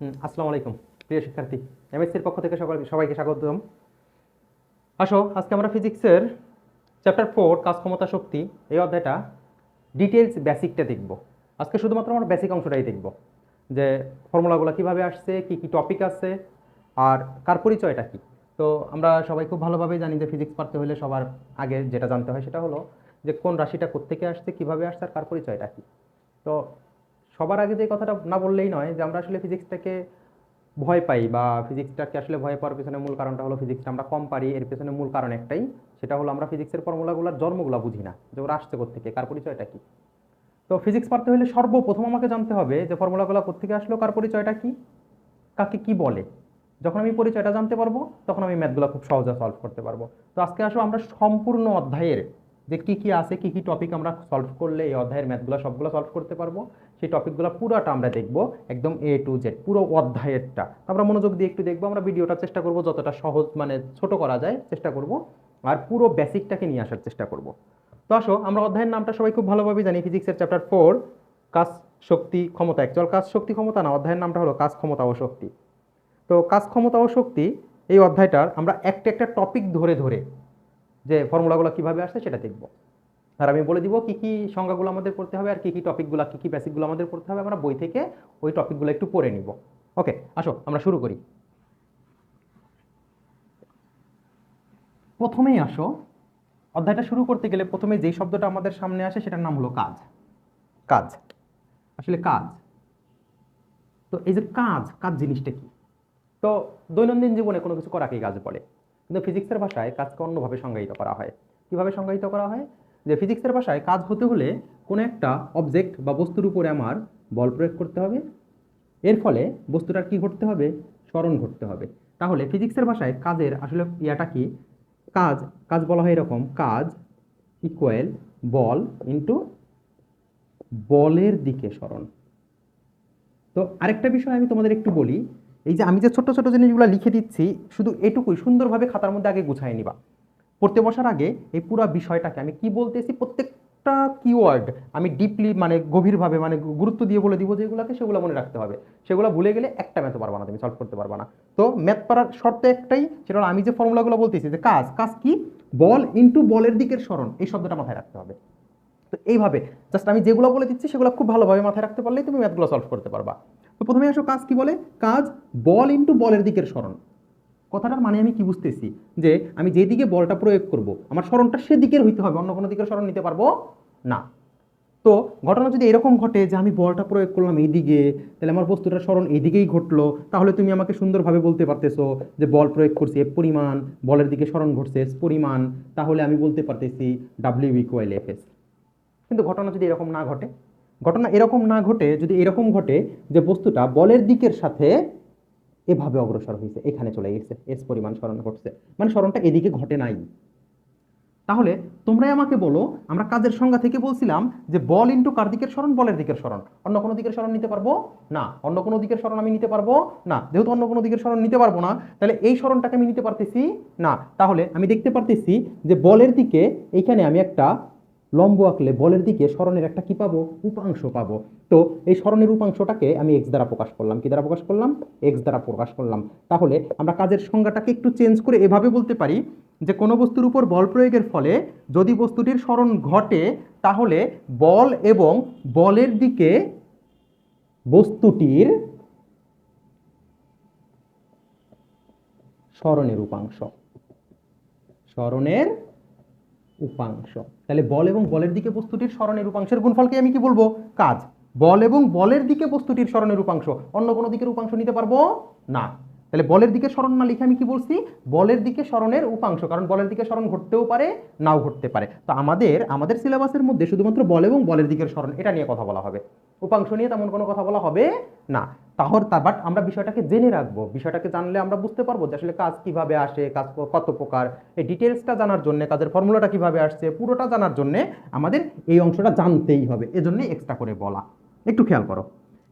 আসসালামু আলাইকুম প্রিয় শিক্ষার্থী, এমএসসির পক্ষ থেকে সবাইকে স্বাগতম। আসো, আজকে আমরা ফিজিক্সের চ্যাপ্টার 4 কাজ ক্ষমতা শক্তি এই অধ্যায়টা ডিটেলস বেসিকটা দেখব। আজকে শুধুমাত্র আমরা বেসিক অংশটাই দেখব, যে ফর্মুলাগুলো কিভাবে আসছে, কি কি টপিক আছে, আর কার পরিচয়টা কি। তো আমরা সবাই খুব ভালোভাবে জানি যে ফিজিক্স পড়তে হলে সবার আগে যেটা জানতে হয় সেটা হলো যে কোন রাশিটা কোত্থেকে আসছে, কিভাবে আসছে, আর কার পরিচয়টা কি। তো সবার আগে যে কথাটা না বললেই নয় যে আমরা আসলে ফিজিক্সটাকে ভয় পাই, বা ফিজিক্সটাকে আসলে ভয় পাওয়ার পেছনে মূল কারণটা হলো ফিজিক্সটা আমরা কম পারি। এর পেছনে মূল কারণ একটাই, সেটা হলো আমরা ফিজিক্সের ফর্মুলাগুলোর জন্মগুলো বুঝি না, যে ওরা আসছে কোত্থেকে, কার পরিচয়টা কি। তো ফিজিক্স পড়তে হলে সর্বপ্রথম আমাকে জানতে হবে যে ফর্মুলাগুলো কোত্থেকে আসলো, কার পরিচয়টা কি, কাকে কি বলে। যখন আমি পরিচয়টা জানতে পারবো তখন আমি ম্যাথগুলো খুব সহজে সলভ করতে পারবো। তো আজকে আসো আমরা সম্পূর্ণ অধ্যায়ের যে কি কি আছে, কি কি টপিক আমরা সলভ করলে এই অধ্যায়ের ম্যাথগুলো সবগুলো সলভ করতে পারবো, সেই টপিকগুলো পুরোটা আমরা দেখবো, একদম এ টু জেড পুরো অধ্যায়েরটা আমরা মনোযোগ দিয়ে একটু দেখবো। আমরা ভিডিওটা চেষ্টা করবো যতটা সহজ মানে ছোট করা যায় চেষ্টা করব, আর পুরো বেসিকটাকে নিয়ে আসার চেষ্টা করব। তো আসো, আমরা অধ্যায়ের নামটা সবাই খুব ভালোভাবে জানি, ফিজিক্সের চ্যাপ্টার 4 কাজ শক্তি ক্ষমতা। অ্যাকচুয়াল কাজ শক্তি ক্ষমতা না, অধ্যায়ের নামটা হলো কাজ ক্ষমতা ও শক্তি। তো কাজ ক্ষমতা ও শক্তি এই অধ্যায়টার আমরা একটা একটা টপিক ধরে ধরে যে ফর্মুলাগুলো কিভাবে আসছে সেটা দেখব। আর আমি বলে দিব কি কি সংজ্ঞাগুলো আমাদের পড়তে হবে, আর কি কি টপিকগুলো, কি কি বেসিকগুলো আমাদের পড়তে হবে। আমরা বই থেকে ওই টপিকগুলো একটু পড়ে নিব। ওকে, আসো আমরা শুরু করি। প্রথমেই আসো, অধ্যায়টা শুরু করতে গেলে প্রথমে যেই শব্দটা আমাদের সামনে আসে সেটার নাম হলো কাজ। কাজ, আসলে কাজ। তো এই যে কাজ, কাজ জিনিসটা কি? তো দৈনন্দিন জীবনে কোনো কিছু করাকেই কাজ বলে, কিন্তু ফিজিক্সের ভাষায় কাজকে অন্যভাবে সংজ্ঞায়িত করা হয়। কিভাবে সংজ্ঞায়িত করা হয়? যে ফিজিক্সের ভাষায় কাজ হতে হলে কোনো একটা অবজেক্ট বা বস্তুর উপরে আমার বল প্রয়োগ করতে হবে, এর ফলে বস্তুটার কি ঘটতে হবে? স্মরণ ঘটতে হবে। তাহলে ফিজিক্সের ভাষায় কাজের আসলে ইয়াটা কি? কাজ, কাজ বলা হয় এরকম, কাজ ইকুয়াল বল ইন্টু বলের দিকে স্মরণ। তো আরেকটা বিষয় আমি তোমাদের একটু বলি, এই যে আমি যে ছোট ছোট জিনিসগুলো লিখে দিচ্ছি, শুধু এটুকুই সুন্দরভাবে খাতার মধ্যে আগে গুছাই নিবা। পড়তে বসার আগে এই পুরো বিষয়টাকে আমি কি বলতেছি প্রত্যেকটা কিওয়ার্ড আমি ডিপলি মানে গভীরভাবে মানে গুরুত্ব দিয়ে বলে দিব, যেগুলোকে সেগুলো মনে রাখতে হবে। সেগুলো ভুলে গেলে একটা ম্যাথও পারবা না, তুমি সলভ করতে পারবা না। তো ম্যাথ পারার শর্ত একটাই, সেটা হলো আমি যে ফর্মুলাগুলো বলতেছি, যে কাজ, কাজ কি? বল ইন্টু বলের দিকের স্মরণ, এই শব্দটা মাথায় রাখতে হবে। তো এইভাবে জাস্ট আমি যেগুলো বলে দিচ্ছি সেগুলো খুব ভালোভাবে মাথায় রাখতে পারলেই তুমি ম্যাথগুলো সলভ করতে পারবা। তো প্রথমে আসো, কাজ কি বলে? কাজ বল ইন্টু বলের দিকের স্মরণ। কথাটার মানে আমি কি বুঝতেছি? যে আমি যেদিকে বলটা প্রয়োগ করব আমার স্মরণটা সেদিকের হইতে হবে, অন্য কোনো দিকের স্মরণ নিতে পারবো না। তো ঘটনা যদি এরকম ঘটে যে আমি বলটা প্রয়োগ করলাম এইদিকে, তাহলে আমার বস্তুটার স্মরণ এইদিকেই ঘটলো, তাহলে তুমি আমাকে সুন্দরভাবে বলতে পারতেছো যে বল প্রয়োগ করছি এফ পরিমাণ, বলের দিকে স্মরণ ঘটছে এস পরিমাণ, তাহলে আমি বলতে পারতেছি ডাব্লিউ ইকুয়াল এফ এস। কিন্তু ঘটনা যদি এরকম না ঘটে, ঘটনা এরকম না ঘটে, যদি এরকম ঘটে যে বস্তুটা বলের দিকের সাথে এভাবে অগ্রসর হয়েছে, এখানে চলে গেছে, এস পরিমাণ স্মরণ ঘটছে, মানে স্মরণটা এদিকে ঘটে নাই, তাহলে তোমরাই আমাকে বলো, আমরা কাজের সংজ্ঞা থেকে বলছিলাম যে বল ইন্টু কার দিকের স্মরণ? বলের দিকের স্মরণ। অন্য কোনো দিকের স্মরণ নিতে পারবো না, অন্য কোনো দিকের স্মরণ আমি নিতে পারবো না। যেহেতু অন্য কোনো দিকের স্মরণ নিতে পারবো না, তাহলে এই স্মরণটাকে আমি নিতে পারতেছি না। তাহলে আমি দেখতে পারতেছি যে বলের দিকে এইখানে আমি একটা লম্ব আঁকলে বলের দিকে স্মরণের একটা কি পাবো? উপাংশ পাবো। তো এই স্মরণের উপাংশটাকে আমি এক্স দ্বারা প্রকাশ করলাম। কি দ্বারা প্রকাশ করলাম? এক্স দ্বারা প্রকাশ করলাম। তাহলে আমরা কাজের সংজ্ঞাটাকে একটু চেঞ্জ করে এভাবে বলতে পারি যে কোনো বস্তুর উপর বল প্রয়োগের ফলে যদি বস্তুটির স্মরণ ঘটে, তাহলে বল এবং বলের দিকে বস্তুটির স্মরণের উপাংশ, স্মরণের উপাংশ। তাহলে বল এবং বলের দিকে বস্তুটির স্মরণের উপাংশের গুণফলকে আমি কি বলবো? কাজ। বল এবং বলের দিকে বস্তুটির স্মরণের উপাংশ, অন্য কোনো দিকের উপাংশ নিতে পারবো না। তাহলে বলের দিকে স্মরণ না লিখে আমি কি বলছি? বলের দিকে স্মরণের উপাংশ, কারণ বলের দিকে স্মরণ ঘটতেও পারে, নাও ঘটতে পারে। তো আমাদের সিলেবাসের মধ্যে শুধুমাত্র বল এবং বলের দিকের স্মরণ এটা নিয়ে কথা বলা হবে, উপাংশ নিয়ে তেমন কোনো কথা বলা হবে না। বাট আমরা বিষয়টাকে জেনে রাখবো, বিষয়টাকে জানলে আমরা বুঝতে পারবো যে আসলে কাজ কিভাবে আসে, কাজ কত প্রকার, এই ডিটেলসটা জানার জন্য, কাজের ফর্মুলাটা কিভাবে আসছে পুরোটা জানার জন্য আমাদের এই অংশটা জানতেই হবে, এজন্য এক্সট্রা করে বলা। একটু খেয়াল করো।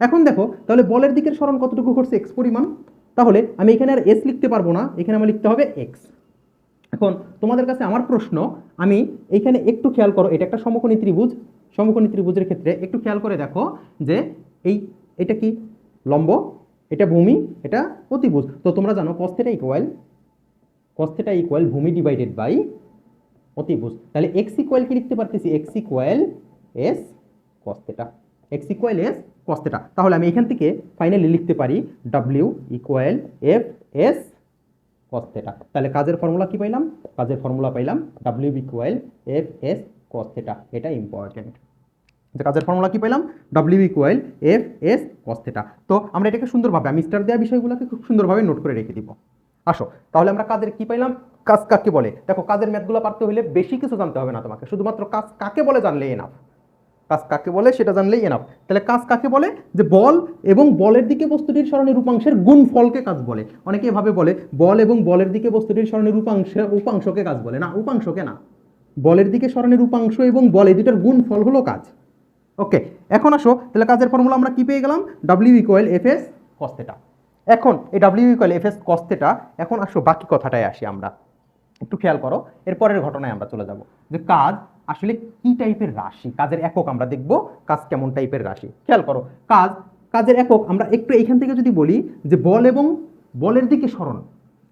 এখন দেখো, তাহলে বলের দিকের স্মরণ কতটুকু ঘটছে? এক্স পরিমাণ। তাহলে আমি এখানে আর এস লিখতে পারবো না, এখানে আমার লিখতে হবে এক্স। এখন তোমাদের কাছে আমার প্রশ্ন, আমি এইখানে একটু খেয়াল করো, এটা একটা সমকোণী ত্রিভুজ, সমকোণী ত্রিভুজের ক্ষেত্রে একটু খেয়াল করে দেখো যে এটা কি? লম্ব, এটা ভূমি, এটা অতিভুজ। তো তোমরা জানো cos θ ইকুয়াল ভূমি ডিভাইডেড বাই অতিভুজ। তাহলে x ইকুয়াল কি লিখতে পারতেছি, x equal s cos θ, x equal s cos θ। তাহলে আমি এখান থেকে ফাইনালি লিখতে পারি w equal f s cos θ। তাহলে কাজের ফর্মুলা কি পাইলাম, কাজের ফর্মুলা পাইলাম w equal f s cos θ। এটা ইম্পর্টেন্ট, যে কাজের ফর্মুলা কি পাইলাম, w equal f s cos θ। তো আমরা এটাকে সুন্দরভাবে, আমি স্টার দেওয়া বিষয়গুলোকে খুব সুন্দরভাবে নোট করে রেখে দিব। আসো তাহলে আমরা কাজের কি পাইলাম, কাজ কাকে বলে। দেখো কাজের ম্যাথগুলো পারতে হলে বেশি কিছু জানতে হবে না তোমাকে, শুধুমাত্র কাজ কাকে বলে জানলেই এনাফ, কাজ কাকে বলে সেটা জানলেই এনাফ। তাহলে কাজ কাকে বলে, যে বল এবং বলের দিকে বস্তুটির সরণের উপাংশের গুণফলকে কাজ বলে। অনেকে এভাবে বলে বল এবং বলের দিকে বস্তুটির সরণের উপাংশকে কাজ বলে, না উপাংশকে না, বলের দিকে সরণের উপাংশ এবং বল এই দুটার গুণফল হলো কাজ। ওকে, এখন আসো তাহলে কাজের ফর্মুলা আমরা কি পেয়ে গেলাম, w equal F S cos θ। এখন এই w equal F S cos θ। এখন আসো বাকি কথাটায় আসি আমরা, একটু খেয়াল করো, এরপরের ঘটনায় আমরা চলে যাব যে কাজ আসলে কি টাইপের রাশি, কাজের একক আমরা দেখব কাজ কেমন টাইপের রাশি। খেয়াল করো কাজের একক আমরা একটু এইখান থেকে যদি বলি যে বল এবং বলের দিকে সরণ,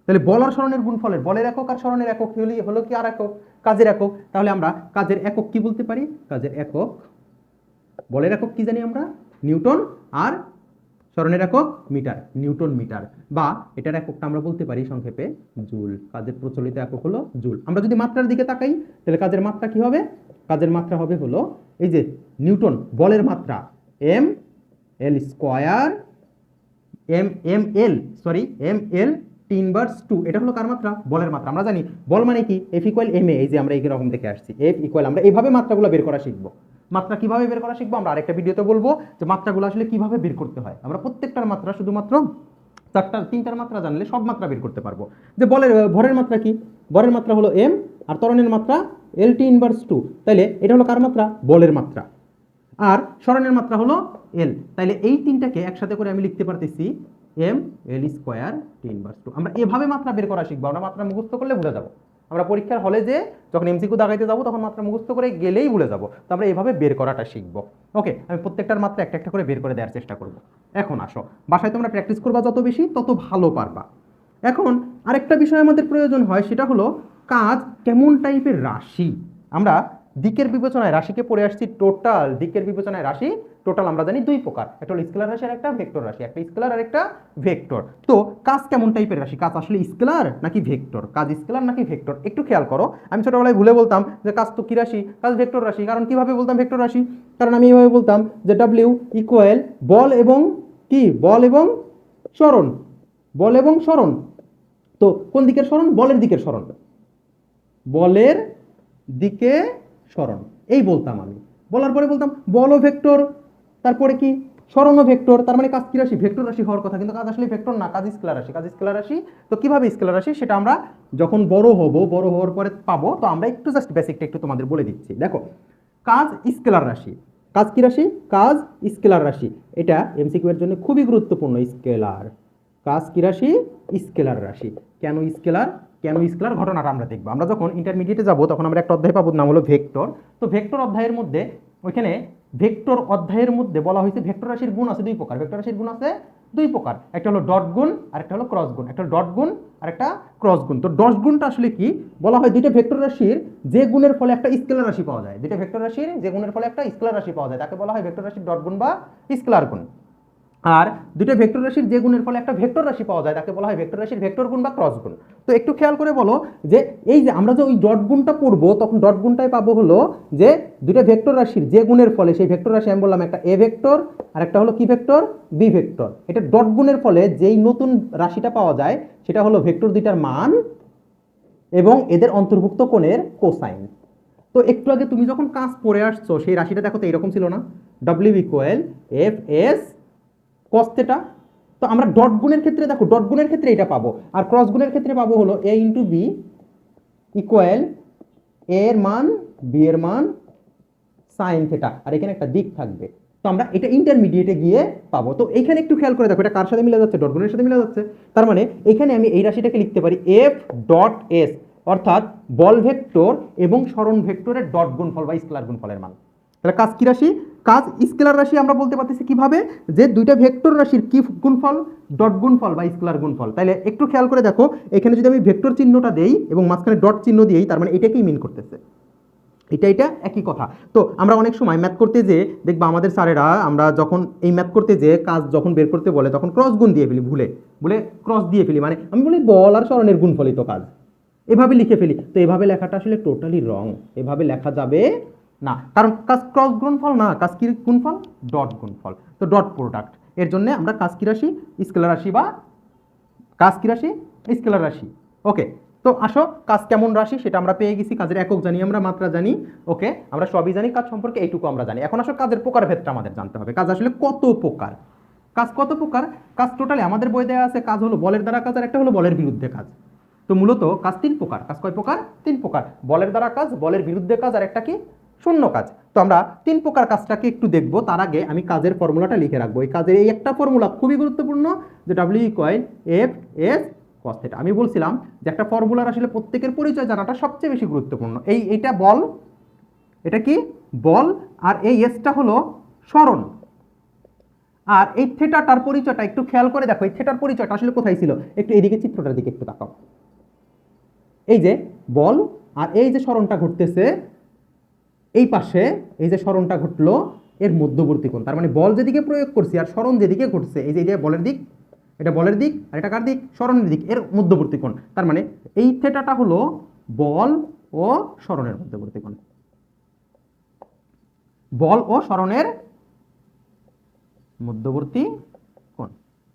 তাহলে বল আর সরণের গুণফলের বলের একক আর সরণের একক হলো কি আর একক, কাজের একক। তাহলে আমরা কাজের একক কি বলতে পারি, কাজের একক, বলের একক কি জানি আমরা নিউটন, আর সরণের একক মিটার, নিউটন মিটার, বা এটার এককটা আমরা বলতে পারি সংক্ষেপে জুল। কাজের প্রচলিত একক হলো জুল। আমরা যদি মাত্রার দিকে তাকাই তাহলে কাজের মাত্রা কি হবে, কাজের মাত্রা হবে হলো এই যে নিউটন বলের মাত্রা M L square M L T inverse 2, এটা হলো কার মাত্রা, বলের মাত্রা। আমরা জানি বল মানে কি এফ ইকুয়াল এম এ, এই যে আমরা এইরকম থেকে আসছি এফ ইকুয়াল, আমরা এইভাবে মাত্রাগুলো বের করা শিখবো। মাত্রা কিভাবে বের করা শিখবো আমরা আরেকটা ভিডিওতে বলবো, যে মাত্রাগুলো আসলে কিভাবে বের করতে হয়। আমরা প্রত্যেকটার মাত্রা শুধুমাত্র তিনটার মাত্রা জানলে সব মাত্রা বের করতে পারবো। যে ভরের মাত্রা কি, ভরের মাত্রা হলো এম, আর ত্বরণের মাত্রা এল টি ইনভার্স 2, তাইলে এটা হলো কার মাত্রা, বলের মাত্রা, আর সরণের মাত্রা হলো এল। তাইলে এই তিনটাকে একসাথে করে আমি লিখতে পারতেছি M L square T inverse 2। আমরা এভাবে মাত্রা বের করা শিখবো, আমরা মাত্রা মুখস্থ করলে ভুলে যাবো। আমরা পরীক্ষার হলে যে যখন এমসিকিউ দাগাইতে যাবো তখন মাত্রা মুখস্থ করে গেলেই ভুলে যাবো। তো আমরা এভাবে বের করাটা শিখবো। ওকে, আমি প্রত্যেকটার মাত্রা একটা একটা করে বের করে দেওয়ার চেষ্টা করব। এখন আসো বাসায় তোমরা প্র্যাকটিস করবা যত বেশি তত ভালো পারবা। এখন আরেকটা বিষয় আমাদের প্রয়োজন হয়, সেটা হলো কাজ কেমন টাইপের রাশি। আমরা দিকের বিবেচনায় রাশিকে পড়ে আসছি, টোটাল দিকের বিবেচনায় রাশি টোটাল আমরা জানি দুই প্রকার, একটা হলো স্কেলার রাশি আর একটা ভেক্টর রাশি, একটা স্কেলার আর একটা ভেক্টর। তো কাজ কেমন টাইপের রাশি, কাজ আসলে স্কেলার নাকি ভেক্টর, কাজ স্কেলার নাকি ভেক্টর, একটু খেয়াল করো। আমি ছোটবেলায় ভুলে বলতাম যে কাজ তো কি রাশি, কাজ ভেক্টর রাশি। কারণ কিভাবে বলতাম ভেক্টর রাশি, কারণ আমি এইভাবে বলতাম যে ডাব্লিউ ইকুয়াল বল এবং কি, বল এবং সরণ, বল এবং সরণ। তো কোন দিকের সরণ, বলের দিকের সরণ, বলের দিকে সরণ, এই বলতাম আমি। বলার পরে বলতাম বল ও ভেক্টর, তারপরে কি সরণ ও ভেক্টর, তার মানে কাজ কি রাশি, ভেক্টর রাশি হওয়ার কথা, কিন্তু কাজ আসলে ভেক্টর না, কাজ স্কেলার রাশি, কাজ স্কেলার রাশি। তো কিভাবে স্কেলার রাশি সেটা আমরা যখন বড় হব, বড় হওয়ার পরে পাবো। তো আমরা একটু জাস্ট বেসিকটা একটু তোমাদের বলে দিচ্ছি। দেখো কাজ স্কেলার রাশি, কাজ কি রাশি, কাজ স্কেলার রাশি। এটা এমসিকিউ এর জন্য খুবই গুরুত্বপূর্ণ। স্কেলার, কাজ কি রাশি, স্কেলার রাশি। কেন স্কেলার, কেন স্কেলার ঘটনাটা আমরা দেখবো। আমরা যখন ইন্টারমিডিয়েটে যাব তখন আমরা একটা অধ্যায় পাবো, নাম হলো ভেক্টর। তো ভেক্টর অধ্যায়ের মধ্যে ওইখানে ভেক্টর অধ্যায়ের মধ্যে বলা হয়েছে ভেক্টর রাশির গুণ আছে দুই প্রকার, ভেক্টর রাশির গুণ আছে দুই প্রকার, একটা হলো ডট গুণ আর একটা হলো ক্রস গুণ, একটা হলো ডট গুণ আর একটা ক্রস গুণ। তো ডট গুণটা আসলে কি, বলা হয় দুইটা ভেক্টর রাশির যে গুণের ফলে একটা স্কেলার রাশি পাওয়া যায়, দুইটা ভেক্টর রাশির যে গুণের ফলে একটা স্কেলার রাশি পাওয়া যায় তাকে বলা হয় ভেক্টর রাশির ডট গুণ বা স্কেলার গুণ। আর দুটো ভেক্টর রাশির যে গুণের ফলে একটা ভেক্টর রাশি পাওয়া যায় তাকে বলা হয় ভেক্টর রাশির ভেক্টর গুণ বা ক্রস গুণ। তো একটু খেয়াল করে বলো যে এই যে আমরা যে ওই ডট গুণটা পড়বো তখন ডট গুণটাই পাবো হলো যে দুটো ভেক্টর রাশির যে গুণের ফলে সেই ভেক্টর রাশি আমি বললাম একটা এ ভেক্টর আর একটা হলো কি ভেক্টর, বি ভেক্টর। এটা ডট গুণের ফলে যেই নতুন রাশিটা পাওয়া যায় সেটা হলো ভেক্টর দুইটার মান এবং এদের অন্তর্ভুক্ত কোণের কোসাইন। তো একটু আগে তুমি যখন কাজ পড়ে আসছো সেই রাশিটা দেখো তো এরকম ছিল না, W equal F S cos θ। তো আমরা ডট গুণের ক্ষেত্রে দেখো, ডট গুণের ক্ষেত্রে এটা পাবো, আর ক্রস গুণের ক্ষেত্রে পাবো হলো a into B equal a এর মান b এর মান সাইন থিটা, আর এখানে একটা দিক থাকবে। তো আমরা এটা ইন্টারমিডিয়েটে গিয়ে পাবো। তো এখানে একটু খেয়াল করে দেখো, এটা কার সাথে মিলে যাচ্ছে, ডট গুণের সাথে মিলে যাচ্ছে। তার মানে এখানে আমি এই রাশিটাকে লিখতে পারি এফ ডট এস, অর্থাৎ বল ভেক্টর এবং সরণ ভেক্টরের ডট গুণফল বা স্কেলার গুণফলের মান। তাহলে কাজ কি রাশি, কাজ স্কেলার রাশি আমরা বলতে পারতেছি কিভাবে, যে দুইটা ভেক্টর রাশির কি গুণফল, ডট গুণফল বা স্কেলার গুণফল। তাহলে একটু খেয়াল করে দেখো, এখানে যদি আমি ভেক্টর চিহ্নটা দেই এবং মাঝখানে ডট চিহ্ন দিই, তার মানে এটাকেই মিন করতেছে, এটা একই কথা। তো আমরা অনেক সময় ম্যাথ করতে যে দেখবা আমাদের স্যারেরা, আমরা যখন এই ম্যাথ করতে যে কাজ যখন বের করতে বলে তখন ক্রস গুণ দিয়ে ফেলি, ভুলে ভুলে ক্রস দিয়ে ফেলি, মানে আমি বলি বল আর সরণের গুণফলিত কাজ, এভাবে লিখে ফেলি। তো এভাবে লেখাটা আসলে টোটালি রং, এভাবে লেখা যাবে না, কারণ কাজ ক্রস গুণফল না, কাজ কি গুণফল, ডট গুণফল। তো ডট প্রোডাক্ট, এর জন্য আমরা কাজ কি রাশি, স্কেলার রাশি বা কাজ কি রাশি, স্কেলার রাশি। ওকে, তো আসো কাজ কেমন রাশি সেটা আমরা পেয়ে গেছি, কাজের একক জানি, আমরা মাত্রা জানি, ওকে আমরা সবই জানি, কাজ সম্পর্কে এইটুকু আমরা জানি। এখন আসো কাজের প্রকারভেদটা আমাদের জানতে হবে, কাজ আসলে কত প্রকার, কাজ কত প্রকার। কাজ টোটালি আমাদের বই দেওয়া আছে, কাজ হলো বলের দ্বারা কাজ আর একটা হলো বলের বিরুদ্ধে কাজ। তো মূলত কাজ তিন প্রকার, কাজ কয় প্রকার, তিন প্রকার, বলের দ্বারা কাজ, বলের বিরুদ্ধে কাজ আর একটা কি শূন্য কাজ। তো আমরা তিন প্রকার কাজটাকে একটু দেখবো, তার আগে আমি কাজের ফর্মুলাটা লিখে রাখবো। এই কাজের এই একটা ফর্মুলা খুবই গুরুত্বপূর্ণ, যে W equal F S cos theta. আমি বলছিলাম যে একটা ফর্মুলার আসলে প্রত্যেকের পরিচয় জানাটা সবচেয়ে বেশি গুরুত্বপূর্ণ। এইটা বল, এটা কি বল, আর এই এসটা হলো সরণ, আর এই থিটাটার পরিচয়টা একটু খেয়াল করে দেখো, এই থিটার পরিচয়টা আসলে কোথায় ছিল, একটু এইদিকে চিত্রটার দিকে একটু তাকাও। এই যে বল আর এই যে সরণটা ঘটতেছে এই পাশে, এই যে সরণটা ঘটলো এর মধ্যবর্তী কোণ, তার মানে বল যেদিকে প্রয়োগ করছি আর সরণ যেদিকে ঘটছে, এই যে বলের দিক, এটা বলের দিক আর এটা কার দিক, সরণের দিক, এর মধ্যবর্তী কোণ। তার মানে এই থিটাটা হলো বল ও সরণের মধ্যবর্তী কোণ, বল ও সরণের মধ্যবর্তী কোণ,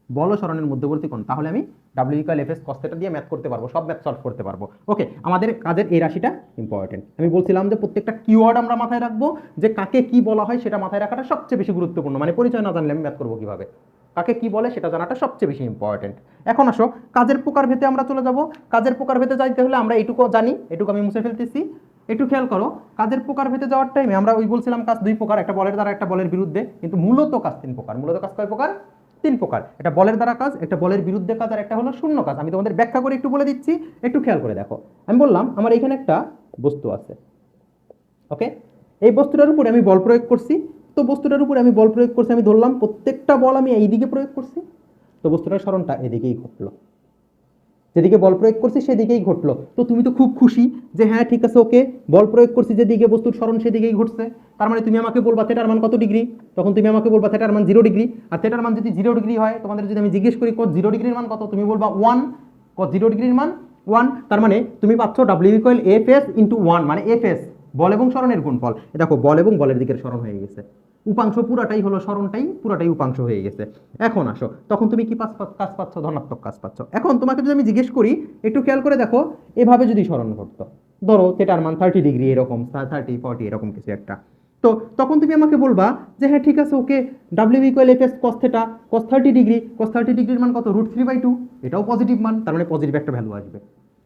বল ও সরণের মধ্যবর্তী কোণ। তাহলে আমি W equal F S cos theta দিয়ে ম্যাথ করতে পারবো, সব ম্যাথ সলভ করতে পারবো। ওকে, আমাদের কাজের এই রাশিটা ইম্পর্টেন্ট। আমি বলছিলাম যে প্রত্যেকটা কিওয়ার্ড আমরা মাথায় রাখবো, যে কাকে কি বলা হয় সেটা মাথায় রাখাটা সবচেয়ে বেশি গুরুত্বপূর্ণ, মানে পরিচয় না জানলে আমি ম্যাথ করবো কিভাবে, কাকে কি বলে সেটা জানাটা সবচেয়ে বেশি ইম্পর্টেন্ট। এখন আসো কাজের প্রকারভেদে আমরা চলে যাব। কাজের প্রকারভেদে যাইতে হলে আমরা এইটুকু জানি, এটুকু আমি মুছে ফেলতেছি। একটু খেয়াল করো, কাজের প্রকারভেদে যাওয়ার টাইমে আমরা ওই বলছিলাম কাজ দুই প্রকার, একটা বলের দ্বারা একটা বলের বিরুদ্ধে, কিন্তু মূলত কাজ তিন প্রকার। মূলত কাজ কয় প্রকার, তিন প্রকার, একটা বলের দ্বারা কাজ, একটা বলের বিরুদ্ধে কাজ আর একটা হলো শূন্য কাজ। আমি তোমাদের ব্যাখ্যা করে একটু বলে দিচ্ছি, একটু খেয়াল করে দেখো। আমি বললাম আমার এখানে একটা বস্তু আছে, ওকে, এই বস্তুটার উপরে আমি বল প্রয়োগ করছি। তো বস্তুটার উপরে আমি বল প্রয়োগ করছি, আমি ধরলাম প্রত্যেকটা বল আমি এইদিকে প্রয়োগ করছি, তো বস্তুটার সরণটা এদিকেই ঘটলো, যেদিকে বল প্রয়োগ করছি সেদিকেই ঘটলো। তো তুমি তো খুব খুশি যে হ্যাঁ ঠিক আছে, ওকে বল প্রয়োগ করছি যেদিকে বস্তুর সরণ সেদিকেই ঘটছে, তার মানে তুমি আমাকে বলবা থিটার মান কত ডিগ্রি, তখন তুমি আমাকে বলবা থিটার মান 0 ডিগ্রি। আর থিটার মান যদি 0 ডিগ্রি হয়, তোমাদের যদি আমি জিজ্ঞেস করি cos 0 ডিগ্রির মান কত, তুমি বলবা 1, cos 0 ডিগ্রির মান 1। তার মানে তুমি পাচ্ছ W equal F S into 1, মানে এফ এস বল এবং সরণের গুণফল। দেখো বল এবং বলের দিকের সরণ হয়ে গেছে, উপাংশ পুরাটাই হলো সরণটাই, পুরাটাই উপাংশ হয়ে গেছে। এখন আসো, তখন তুমি কি কাজ পাচ্ছ, ধনাত্মক কাজ পাচ্ছ। এখন তোমাকে যদি আমি জিজ্ঞেস করি, একটু খেয়াল করে দেখো, এভাবে যদি সরণ ঘটতো, ধরো থিটার মান 30 ডিগ্রি, এরকম 30 40 এরকম কিছু একটা, তো তখন তুমি আমাকে বলবা যে হ্যাঁ ঠিক আছে, okay W equal F S cos theta, cos 30 degree, cos 30 ডিগ্রির মান কত, √3/2, এটাও পজিটিভ মান, তার মানে পজিটিভ একটা ভ্যালু আসবে।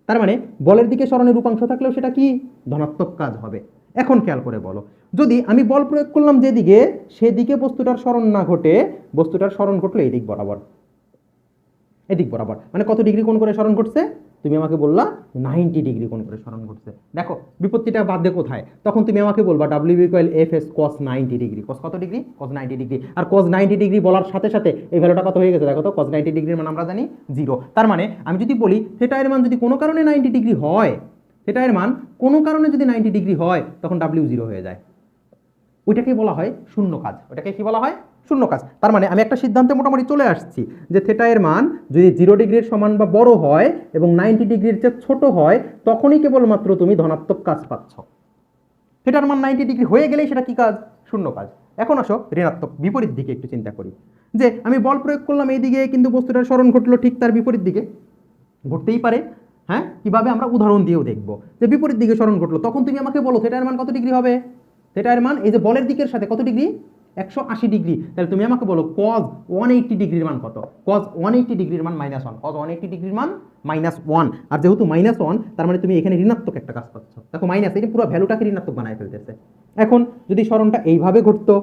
তার মানে বলের দিকে সরণের উপাংশ থাকলেও সেটা কি ধনাত্মক কাজ হবে। এখন খেয়াল করে বলো, যদি আমি বল প্রয়োগ করলাম যেদিকে, সেদিকে বস্তুটার সরণ না ঘটে, বস্তুটার সরণ ঘটলো এদিক বরাবর, এদিক বরাবর, মানে কত ডিগ্রি কোণ করে সরণ ঘটছে, তুমি আমাকে বললা 90 ডিগ্রি কোণ করে সরণ ঘটছে। দেখো বিপত্তিটা বাদ দে কোথায়, তখন তুমি আমাকে বলবা W equal F S cos 90 degree, cos কত ডিগ্রি, কস 90 ডিগ্রি। আর কস 90 ডিগ্রি বলার সাথে সাথে এই ভ্যালুটা কত হয়ে গেছে, দেখো তো কস 90 ডিগ্রির মান আমরা জানি 0। তার মানে আমি যদি বলি থিটা এর মান যদি কোনো কারণে 90 ডিগ্রি হয়, থিটা এর মান কোনো কারণে যদি 90 ডিগ্রি হয়, তখন ডাব্লিউ 0 হয়ে যায়, ওইটাকে বলা হয় শূন্য কাজ। ওইটাকে কি বলা হয়, শূন্য কাজ। তার মানে আমি একটা সিদ্ধান্তে মোটামুটি চলে আসছি, যে থিটা এর মান যদি 0 ডিগ্রির সমান বা বড় হয় এবং 90 ডিগ্রির চেয়ে ছোট হয়, তখনই কেবলমাত্র তুমি ধনাত্মক কাজ পাচ্ছ। থিটার মান 90 ডিগ্রি হয়ে গেলেই সেটা কি কাজ, শূন্য কাজ। এখন আসো ঋণাত্মক বিপরীত দিকে একটু চিন্তা করি, যে আমি বল প্রয়োগ করলাম এই দিকে, কিন্তু বস্তুটার সরণ ঘটলো ঠিক তার বিপরীত দিকে, ঘটতেই পারে। হ্যাঁ, কিভাবে, আমরা উদাহরণ দিয়েও দেখবো, যে বিপরীত দিকে সরণ ঘটলো, তখন তুমি আমাকে বলো থিটার মান কত ডিগ্রি হবে, থিটার মান এই যে বলের দিকের সাথে কত ডিগ্রি, 180 ডিগ্রি। তাহলে তুমি আমাকে বলো cos 180 ডিগ্রির মান কত, cos 180 ডিগ্রির মান -1, cos 180 ডিগ্রির মান -1। আর যেহেতু -1, তার মানে তুমি এখানে ঋণাত্মক একটা কাজ পাচ্ছ। দেখো মাইনাস, এটা পুরো ভ্যালুটাকে ঋণাত্মক বানায় ফেলতেছে। এখন যদি সরণটা এইভাবে ঘটতো,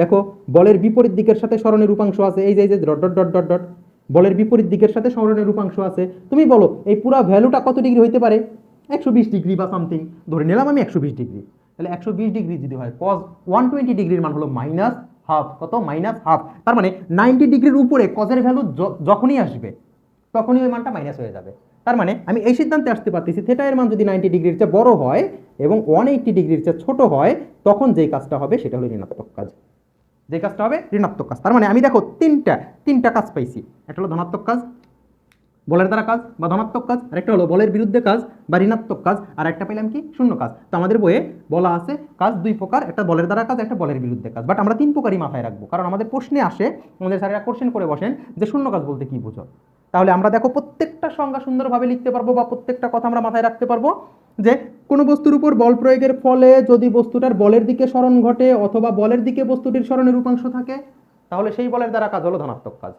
দেখো বলের বিপরীত দিকের সাথে সরণের উপাংশ আছে, এই যে dot dot dot dot dot, বলের বিপরীত দিকের সাথে সরণের উপাংশ আছে, তুমি বলো এই পুরো ভ্যালুটা কত ডিগ্রি হইতে পারে, 120 ডিগ্রি বা সামথিং, ধরে নিলাম আমি 120 ডিগ্রি। তাহলে 120 ডিগ্রি যদি হয় cos 120 ডিগ্রির মান হলো মাইনাস হাফ, কত মাইনাস হাফ। তার মানে 90 ডিগ্রির উপরে কজের ভ্যালু যখনই আসবে তখনই ওই মানটা মাইনাস হয়ে যাবে। তার মানে আমি এই সিদ্ধান্তে আসতে পারতেছি থিটা এর মান যদি 90 ডিগ্রির চেয়ে বড় হয় এবং 180 ডিগ্রির চেয়ে ছোট হয় তখন যেই কাজটা হবে সেটা হলো ঋণাত্মক কাজ, যে কাজটা হবে ঋণাত্মক কাজ। তার মানে আমি দেখো তিনটা কাজ পাইছি, একটা হলো ধনাত্মক কাজ বলের দ্বারা কাজ বা ধনাত্মক কাজ, আর একটা হলো বলের বিরুদ্ধে কাজ বা ঋণাত্মক কাজ, আর একটা পেলাম কি শূন্য কাজ। তো আমাদের বইয়ে বলা আছে কাজ দুই প্রকার, একটা বলের দ্বারা কাজ, একটা বলের বিরুদ্ধে কাজ, বাট আমরা তিন প্রকারই মাথায় রাখবো, কারণ আমাদের প্রশ্নে আসে, আমাদের স্যারেরা কোশ্চেন করে বসেন যে শূন্য কাজ বলতে কি বুঝো। তাহলে আমরা দেখো প্রত্যেকটা সংজ্ঞা সুন্দরভাবে লিখতে পারবো বা প্রত্যেকটা কথা আমরা মাথায় রাখতে পারবো যে কোনো বস্তুর উপর বল প্রয়োগের ফলে যদি বস্তুটার বলের দিকে সরণ ঘটে অথবা বলের দিকে বস্তুটির সরণের রূপাংশ থাকে তাহলে সেই বলের দ্বারা কাজ হলো ধনাত্মক কাজ।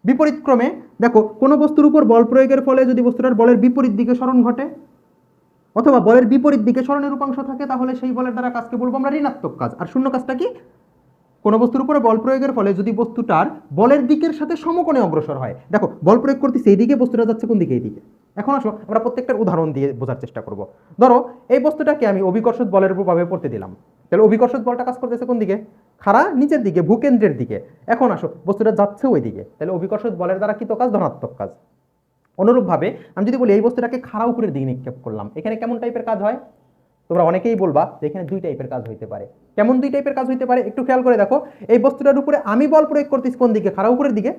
বিপরীত ক্রমে দেখো কোনো বস্তুর উপর বল প্রয়োগের ফলে যদি বস্তুটার বলের বিপরীত দিকে সরণ ঘটে অথবা বলের বিপরীত দিকে সরণের রূপাংশ থাকে তাহলে সেই বলের দ্বারা কাজকে বলবো আমরা ঋণাত্মক কাজ। আর শূন্য কাজটা কি? কোনো বস্তুর উপরে বল প্রয়োগের ফলে যদি বস্তুটার বলের দিকের সাথে সমকোণে অগ্রসর হয়, দেখো বল প্রয়োগ করতে সেই দিকে, বস্তুটা যাচ্ছে কোন দিকে? এই দিকে। এখন আসো আমরা প্রত্যেকটার উদাহরণ দিয়ে বোঝার চেষ্টা করব। ধরো এই বস্তুটাকে আমি অভিকর্ষজ বলের প্রভাবে পড়তে দিলাম, তাহলে অভিকর্ষজ বলটা কাজ করতেছে কোন দিকে? খাড়া নিচের দিকে, ভূকেন্দ্রের দিকে। এখন আসো বস্তুটা যাচ্ছে ওই দিকে, তাহলে অভিকর্ষজ বলের দ্বারা কি তো কাজ? ধনাত্মক কাজ। অনুরূপভাবে আমি যদি বলি এই বস্তুটাকে খাড়া উপরের দিকে নিক্ষেপ করলাম, এখানে কেমন টাইপের কাজ হয়? তোমরা অনেকেই বলবা যে এখানে দুই টাইপের কাজ হইতে পারে। কেমন দুই টাইপের কাজ হইতে পারে একটু খেয়াল করে দেখো। এই বস্তুটার উপরে আমি বল প্রয়োগ করতেছি কোন দিকে? খাড়া উপরের দিকে।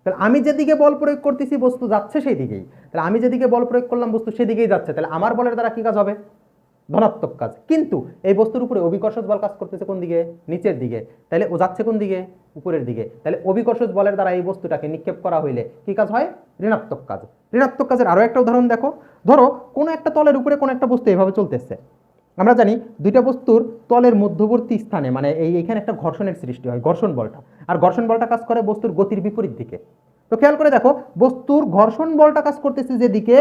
তাহলে আমি যেদিকে বল প্রয়োগ করতেছি বস্তু যাচ্ছে সেই দিকেই, তাহলে আমি যেদিকে বল প্রয়োগ করলাম বস্তু সেদিকেই যাচ্ছে, তাহলে আমার বলের দ্বারা কি কাজ হবে? ধনাত্মক কাজ। কিন্তু এই বস্তুর উপরে অভিকর্ষজ বল কাজ করতেছে কোন দিকে? নিচের দিকে, তাহলে ও যাচ্ছে কোন দিকে? উপরের দিকে। তাহলে অভিকর্ষজ বলের দ্বারা এই বস্তুটাকে নিক্ষেপ করা হইলে কি কাজ হয়? ঋণাত্মক কাজ। ঋণাত্মক কাজের আরো একটা উদাহরণ দেখো। ধরো কোনো একটা তলের উপরে কোনো একটা বস্তু এভাবে চলতেছে, আমরা জানি দুইটা বস্তুর তলের মধ্যবর্তী স্থানে মানে এইখানে একটা ঘর্ষণের সৃষ্টি হয়, ঘর্ষণ বলটা। আর ঘর্ষণ বলটা কাজ করে বস্তুর গতির বিপরীত দিকে। তো খেয়াল করে দেখো বস্তুর ঘর্ষণ বলটা কাজ করতেছে যেদিকে,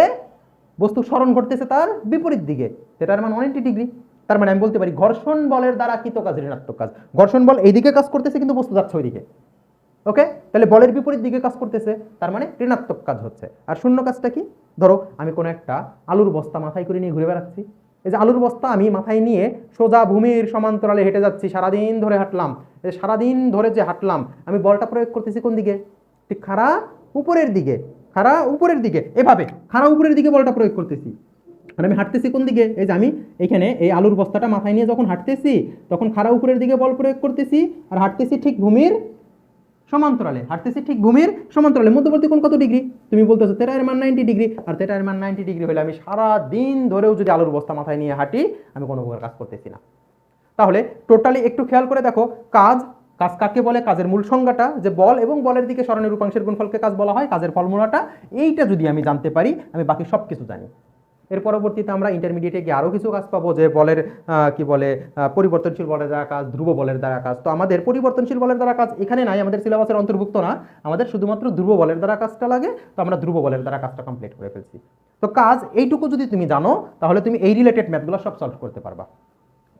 বস্তু সরণ ঘটতেছে তার বিপরীত দিকে, সেটার মান 180 ডিগ্রি। তার মানে আমি বলতে পারি ঘর্ষণ বলের দ্বারা কৃত কাজ ঋণাত্মক কাজ। ঘর্ষণ বল এইদিকে কাজ করতেছে কিন্তু বস্তু যাচ্ছে ওইদিকে, ওকে? তাহলে বলের বিপরীত দিকে কাজ করতেছে, তার মানে ঋণাত্মক কাজ হচ্ছে। আর শূন্য কাজটা কি? ধরো আমি কোনো একটা আলুর বস্তা মাথায় করে নিয়ে ঘুরে বেড়াচ্ছি, এই যে আলুর বস্তা আমি মাথায় নিয়ে সোজা ভূমির সমান্তরালে হেঁটে যাচ্ছি, সারাদিন ধরে হাঁটলাম, সারাদিন ধরে যে হাঁটলাম আমি বলটা প্রয়োগ করতেছি কোন দিকে? ঠিক খাড়া উপরের দিকে, খাড়া উপরের দিকে, এভাবে খাড়া উপরের দিকে বলটা প্রয়োগ করতেছি। আর আমি হাঁটতেছি কোন দিকে? এই যে আমি এখানে এই আলুর বস্তাটা মাথায় নিয়ে যখন হাঁটতেছি তখন খাড়া উপরের দিকে বল প্রয়োগ করতেছি আর হাঁটতেছি ঠিক ভূমির সমান্তরালে, হাঁটতেছি ঠিক ভূমির সমান্তরালে। মধ্যবর্তী কোণ কত ডিগ্রি? তুমি বলতেছো থিটা এর মান 90 ডিগ্রি, আর থিটা এর মান 90 ডিগ্রি হলে আমি সারা দিন ধরেও যদি আলুর বস্তা মাথায় নিয়ে হাঁটি আমি কোনো প্রকার কাজ করতেছি না। তাহলে টোটালি একটু খেয়াল করে দেখো, কাজ কাজ কাকে বলে? কাজের মূল সংজ্ঞাটা যে বল এবং বলের দিকে সরণের রূপাংশের গুণফলকে কাজ বলা হয়, কাজের ফর্মুলাটা এইটা যদি আমি জানতে পারি আমি বাকি সব কিছু জানি। এর পরবর্তীতে আমরা ইন্টারমিডিয়েটে গিয়ে আরও কিছু কাজ পাবো, যে বলের কি বলে পরিবর্তনশীল বলের দ্বারা কাজ, ধ্রুব বলের দ্বারা কাজ। তো আমাদের পরিবর্তনশীল বলের দ্বারা কাজ এখানে নাই, আমাদের সিলেবাসের অন্তর্ভুক্ত না, আমাদের শুধুমাত্র ধ্রুব বলের দ্বারা কাজটা লাগে। তো আমরা ধ্রুব বলের দ্বারা কাজটা কমপ্লিট করে ফেলছি। তো কাজ এইটুকু যদি তুমি জানো তাহলে তুমি এই রিলেটেড ম্যাথগুলো সব সলভ করতে পারবা।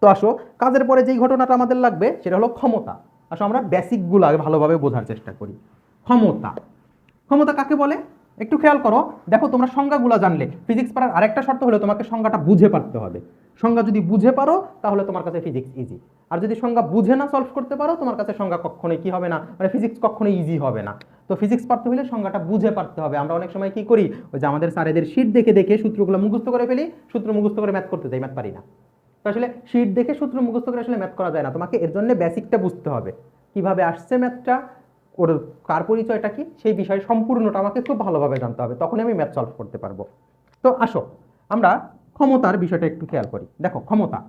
তো আসো কাজের পরে যেই ঘটনাটা আমাদের লাগবে সেটা হলো ক্ষমতা। আসো আমরা বেসিকগুলো আগে ভালোভাবে বোঝার চেষ্টা করি। ক্ষমতা, ক্ষমতা কাকে বলে একটু খেয়াল করো। দেখো তোমরা সংজ্ঞাগুলো জানলে ফিজিক্স পড়ার আরেকটা শর্ত হলো তোমাকে সংজ্ঞাটা বুঝে পারতে হবে। সংজ্ঞা যদি বুঝে পারো তাহলে তোমার কাছে ফিজিক্স ইজি, আর যদি সংজ্ঞা বুঝে না সলভ করতে পারো তোমার কাছে সংজ্ঞা কখনোই কি হবে না, মানে ফিজিক্স কখনোই ইজি হবে না। তো ফিজিক্স পড়তে হলে সংজ্ঞাটা বুঝে পারতে হবে। আমরা অনেক সময় কি করি, ওই যে আমাদের স্যারেদের শীট দেখে দেখে সূত্রগুলো মুখস্থ করে ফেলি, সূত্র মুখস্থ করে ম্যাথ করতে যাই, ম্যাথ পারি না। তো আসলে শীট দেখে সূত্র মুখস্থ করে আসলে ম্যাথ করা যায় না, তোমাকে এর জন্য বেসিকটা বুঝতে হবে, কিভাবে আসছে ম্যাথটা, ওর কার পরিচয়টা কি, সেই বিষয়ে সম্পূর্ণটা আমাকে খুব ভালোভাবে জানতে হবে, তখনই আমি ম্যাথ সলভ করতে পারবো। তো আসো আমরা ক্ষমতার বিষয়টা একটু খেয়াল করি। দেখো ক্ষমতা,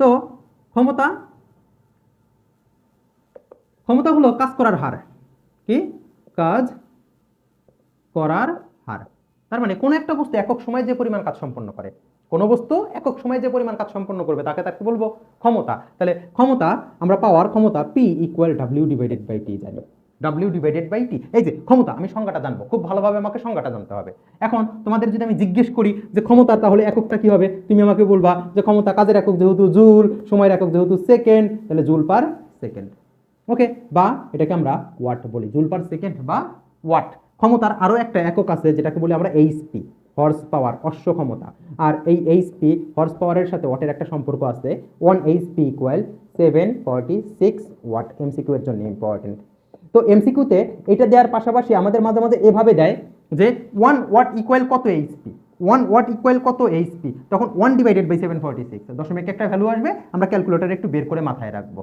তো ক্ষমতা ক্ষমতা হলো কাজ করার হার। কি? কাজ করার হার। তার মানে কোন একটা বস্তু একক সময় যে পরিমাণ কাজ সম্পন্ন করে, কোন বস্তু একক সময় যে পরিমাণ কাজ সম্পন্ন করবে তাকে তাকে বলবো ক্ষমতা। তাহলে ক্ষমতা আমরা পাওয়ার ক্ষমতা P = W/T জানি, W/T। এই যে ক্ষমতা, আমি সংজ্ঞাটা জানবো, খুব ভালোভাবে আমাকে সংজ্ঞাটা জানতে হবে। এখন তোমাদের যদি আমি জিজ্ঞেস করি যে ক্ষমতা তাহলে এককটা কি হবে, তুমি আমাকে বলবা যে ক্ষমতা কাজের একক যেহেতু জুল, সময়ের একক যেহেতু সেকেন্ড, তাহলে জুল পার সেকেন্ড, ওকে? বা এটাকে আমরা ওয়াট বলি, জুল পার সেকেন্ড বা ওয়াট। ক্ষমতার আরো একটা একক আছে যেটাকে বলি আমরা এইচপি। হর্স পাওয়ার, অশ্ব ক্ষমতা। আর এই এইচপি হর্স পাওয়ারের সাথে ওয়াটের একটা সম্পর্ক আছে, 1 এইচপি ইকুয়াল 746 ওয়াট। এমসিকিউ এর জন্য ইম্পর্টেন্ট। তো এমসিকিউতে এটা দেওয়ার পাশাপাশি আমাদের মাঝে মাঝে এভাবে দেয় যে 1 ওয়াট ইকুয়াল কত এইচপি, 1 ওয়াট ইকুয়াল কত এইচপি, তখন 1 ডিভাইডেড বাই 746, দশমিক একটা ভ্যালু আসবে, আমরা ক্যালকুলেটরে একটু বের করে মাথায় রাখবো,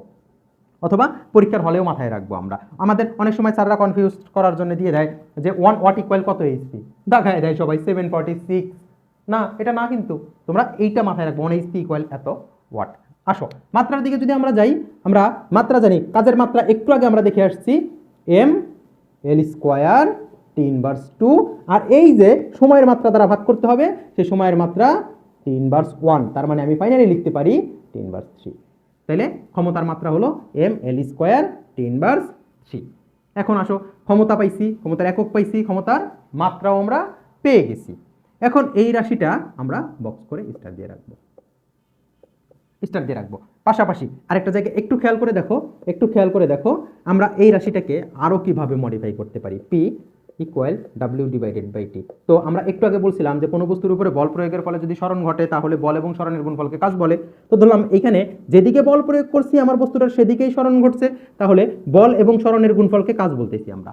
অথবা পরীক্ষার হলেও মাথায় রাখবো আমরা। আমাদের অনেক সময় স্যাররা কনফিউজ করার জন্য দিয়ে দেয় যে 1 ওয়াট ইকুয়াল কত এইচপি, দেখায় দেয় সবাই 746, না এটা না, কিন্তু তোমরা এইটা মাথায় রাখবো, 1 এইচপি ইকুয়াল এত ওয়াট। আসো মাত্রার দিকে যদি আমরা যাই, আমরা মাত্রা জানি, কাজের মাত্রা একটু আগে আমরা দেখে আসছি M L square T inverse 2, আর এই যে সময়ের মাত্রা দ্বারা ভাগ করতে হবে, সেই সময়ের মাত্রা টি ইনভার্স 1, তার মানে আমি ফাইনালি লিখতে পারি টি ইনভার্স 3। তাইলে ক্ষমতার মাত্রা হলো M L square T inverse 3। এখন আসো, ক্ষমতা পাইছি, ক্ষমতার একক পাইছি, ক্ষমতার মাত্রাও আমরা পেয়ে গেছি। এখন এই রাশিটা আমরা বক্স করে স্টার দিয়ে রাখবো, স্টার দিয়ে রাখবো। পাশাপাশি আরেকটা জায়গায় একটু খেয়াল করে দেখো, একটু খেয়াল করে দেখো, আমরা এই রাশিটাকে আরও কিভাবে মডিফাই করতে পারি। P equal W divided by T. তো আমরা একটু আগে বলছিলাম যে কোনো বস্তুর উপরে বল প্রয়োগের ফলে যদি সরণ ঘটে তাহলে বল এবং সরণের গুণফলকে কাজ বলে। তো ধরলাম এখানে যেদিকে বল প্রয়োগ করছি আমার বস্তুটার সেদিকেই সরণ ঘটছে, তাহলে বল এবং সরণের গুণফলকে কাজ বলতেছি আমরা।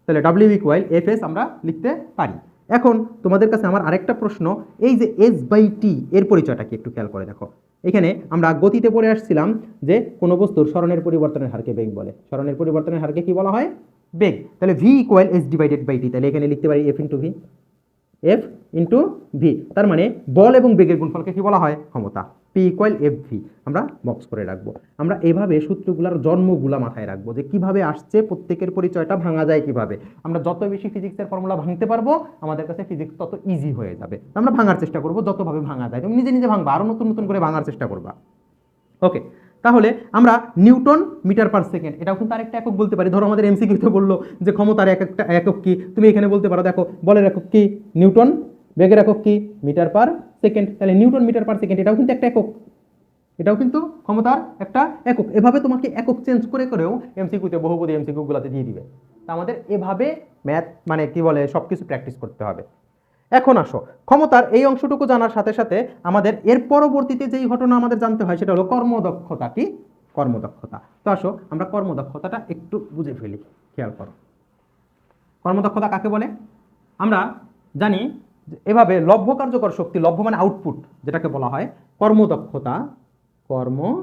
তাহলে ডাব্লিউ ইকুয়াল এফ এস আমরা লিখতে পারি। এখন তোমাদের কাছে আমার আরেকটা প্রশ্ন, এই যে এস বাই টি এর পরিচয়টা কি একটু খেয়াল করে দেখো। এখানে আমরা গতিতে পড়ে আসছিলাম যে কোনো বস্তুর সরণের পরিবর্তনের হারকে বেগ বলে, সরণের পরিবর্তনের হারকে কি বলা হয়? বেগ। তাহলে V equal S divided by T, তাহলে এখানে লিখতে পারি F into V, F into V, তার মানে বল এবং বেগের গুণফলকে কি বলা হয়? ক্ষমতা। পি ইকুয়াল এফ ভি আমরা বক্স করে রাখবো। আমরা এভাবে সূত্রগুলোর জন্মগুলা মাথায় রাখবো যে কিভাবে আসছে, প্রত্যেকের পরিচয়টা ভাঙা যায় কিভাবে। আমরা যত বেশি ফিজিক্সের ফর্মুলা ভাঙতে পারবো আমাদের কাছে ফিজিক্স তত ইজি হয়ে যাবে। আমরা ভাঙার চেষ্টা করবো যতভাবে ভাঙা যায়, তুমি নিজে নিজে ভাঙবা, আরো নতুন নতুন করে ভাঙার চেষ্টা করবা। ওকে, তাহলে আমরা নিউটন মিটার পার সেকেন্ড, এটাও কিন্তু আরেকটা একক বলতে পারি। ধরো আমাদের এমসিকিউতে বললো যে ক্ষমতার একটা একক কি, তুমি এখানে বলতে পারো দেখো বলের একক কি নিউটন, বেগের একক কি মিটার পার সেকেন্ড, তাহলে নিউটন মিটার পার সেকেন্ড এটাও কিন্তু একটা একক, এটাও কিন্তু ক্ষমতার একটা একক। এভাবে তোমাকে একক চেঞ্জ করে করেও এমসিকিউতে বহুপদী এমসিকিউগুলোতে দিয়ে দিবে। তা আমাদের এভাবে ম্যাথ মানে কি বলে সবকিছু প্র্যাকটিস করতে হবে। এখন আসো, ক্ষমতার এই অংশটুকু জানার সাথে সাথে আমাদের এর পরবর্তীতে যেই ঘটনা আমাদের জানতে হয় সেটা হলো কর্মদক্ষতা। কি? কর্মদক্ষতা। তো আসো আমরা কর্মদক্ষতাটা একটু বুঝে ফেলি, খেয়াল করো। কর্মদক্ষতা কাকে বলে? আমরা জানি এভাবে লব্ধ কার্যকর শক্তি, লব্ধ মানে আউটপুট যেটাকে বলা হয় কর্মদক্ষতা, কর্মদক্ষতা,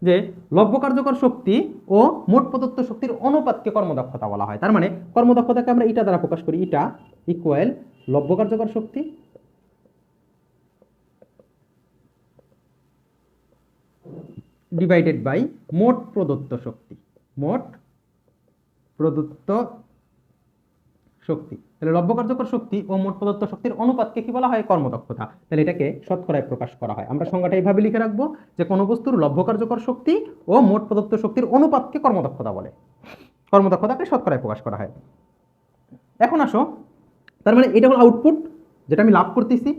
যে লব্ধ কার্যকর শক্তি ও মোট প্রদত্ত শক্তির অনুপাতকে কর্মদক্ষতা বলা হয়। তার মানে কর্মদক্ষতাকে আমরা ইটা দ্বারা প্রকাশ করি, ইটা ইকুয়াল লব্ধ কার্যকর শক্তি ডিভাইডেড বাই মোট প্রদত্ত শক্তি, মোট প্রদত্ত শক্তি। তাহলে লব্ধ কার্যকর শক্তি ও মোট প্রদত্ত শক্তির অনুপাতকে কি বলা হয়? কর্মদক্ষতা। তাহলে এটাকে শতকরায় প্রকাশ করা হয়। আমরা সংজ্ঞাটা এইভাবে লিখে রাখবো যে কোনো বস্তুর লব্ধ কার্যকর শক্তি ও মোট প্রদত্ত শক্তির অনুপাতকে কর্মদক্ষতা বলে, কর্মদক্ষতাকে শতকরায় প্রকাশ করা হয়। এখন আসো, তার মানে এটা হলো আউটপুট যেটা আমি লাভ করতেছি,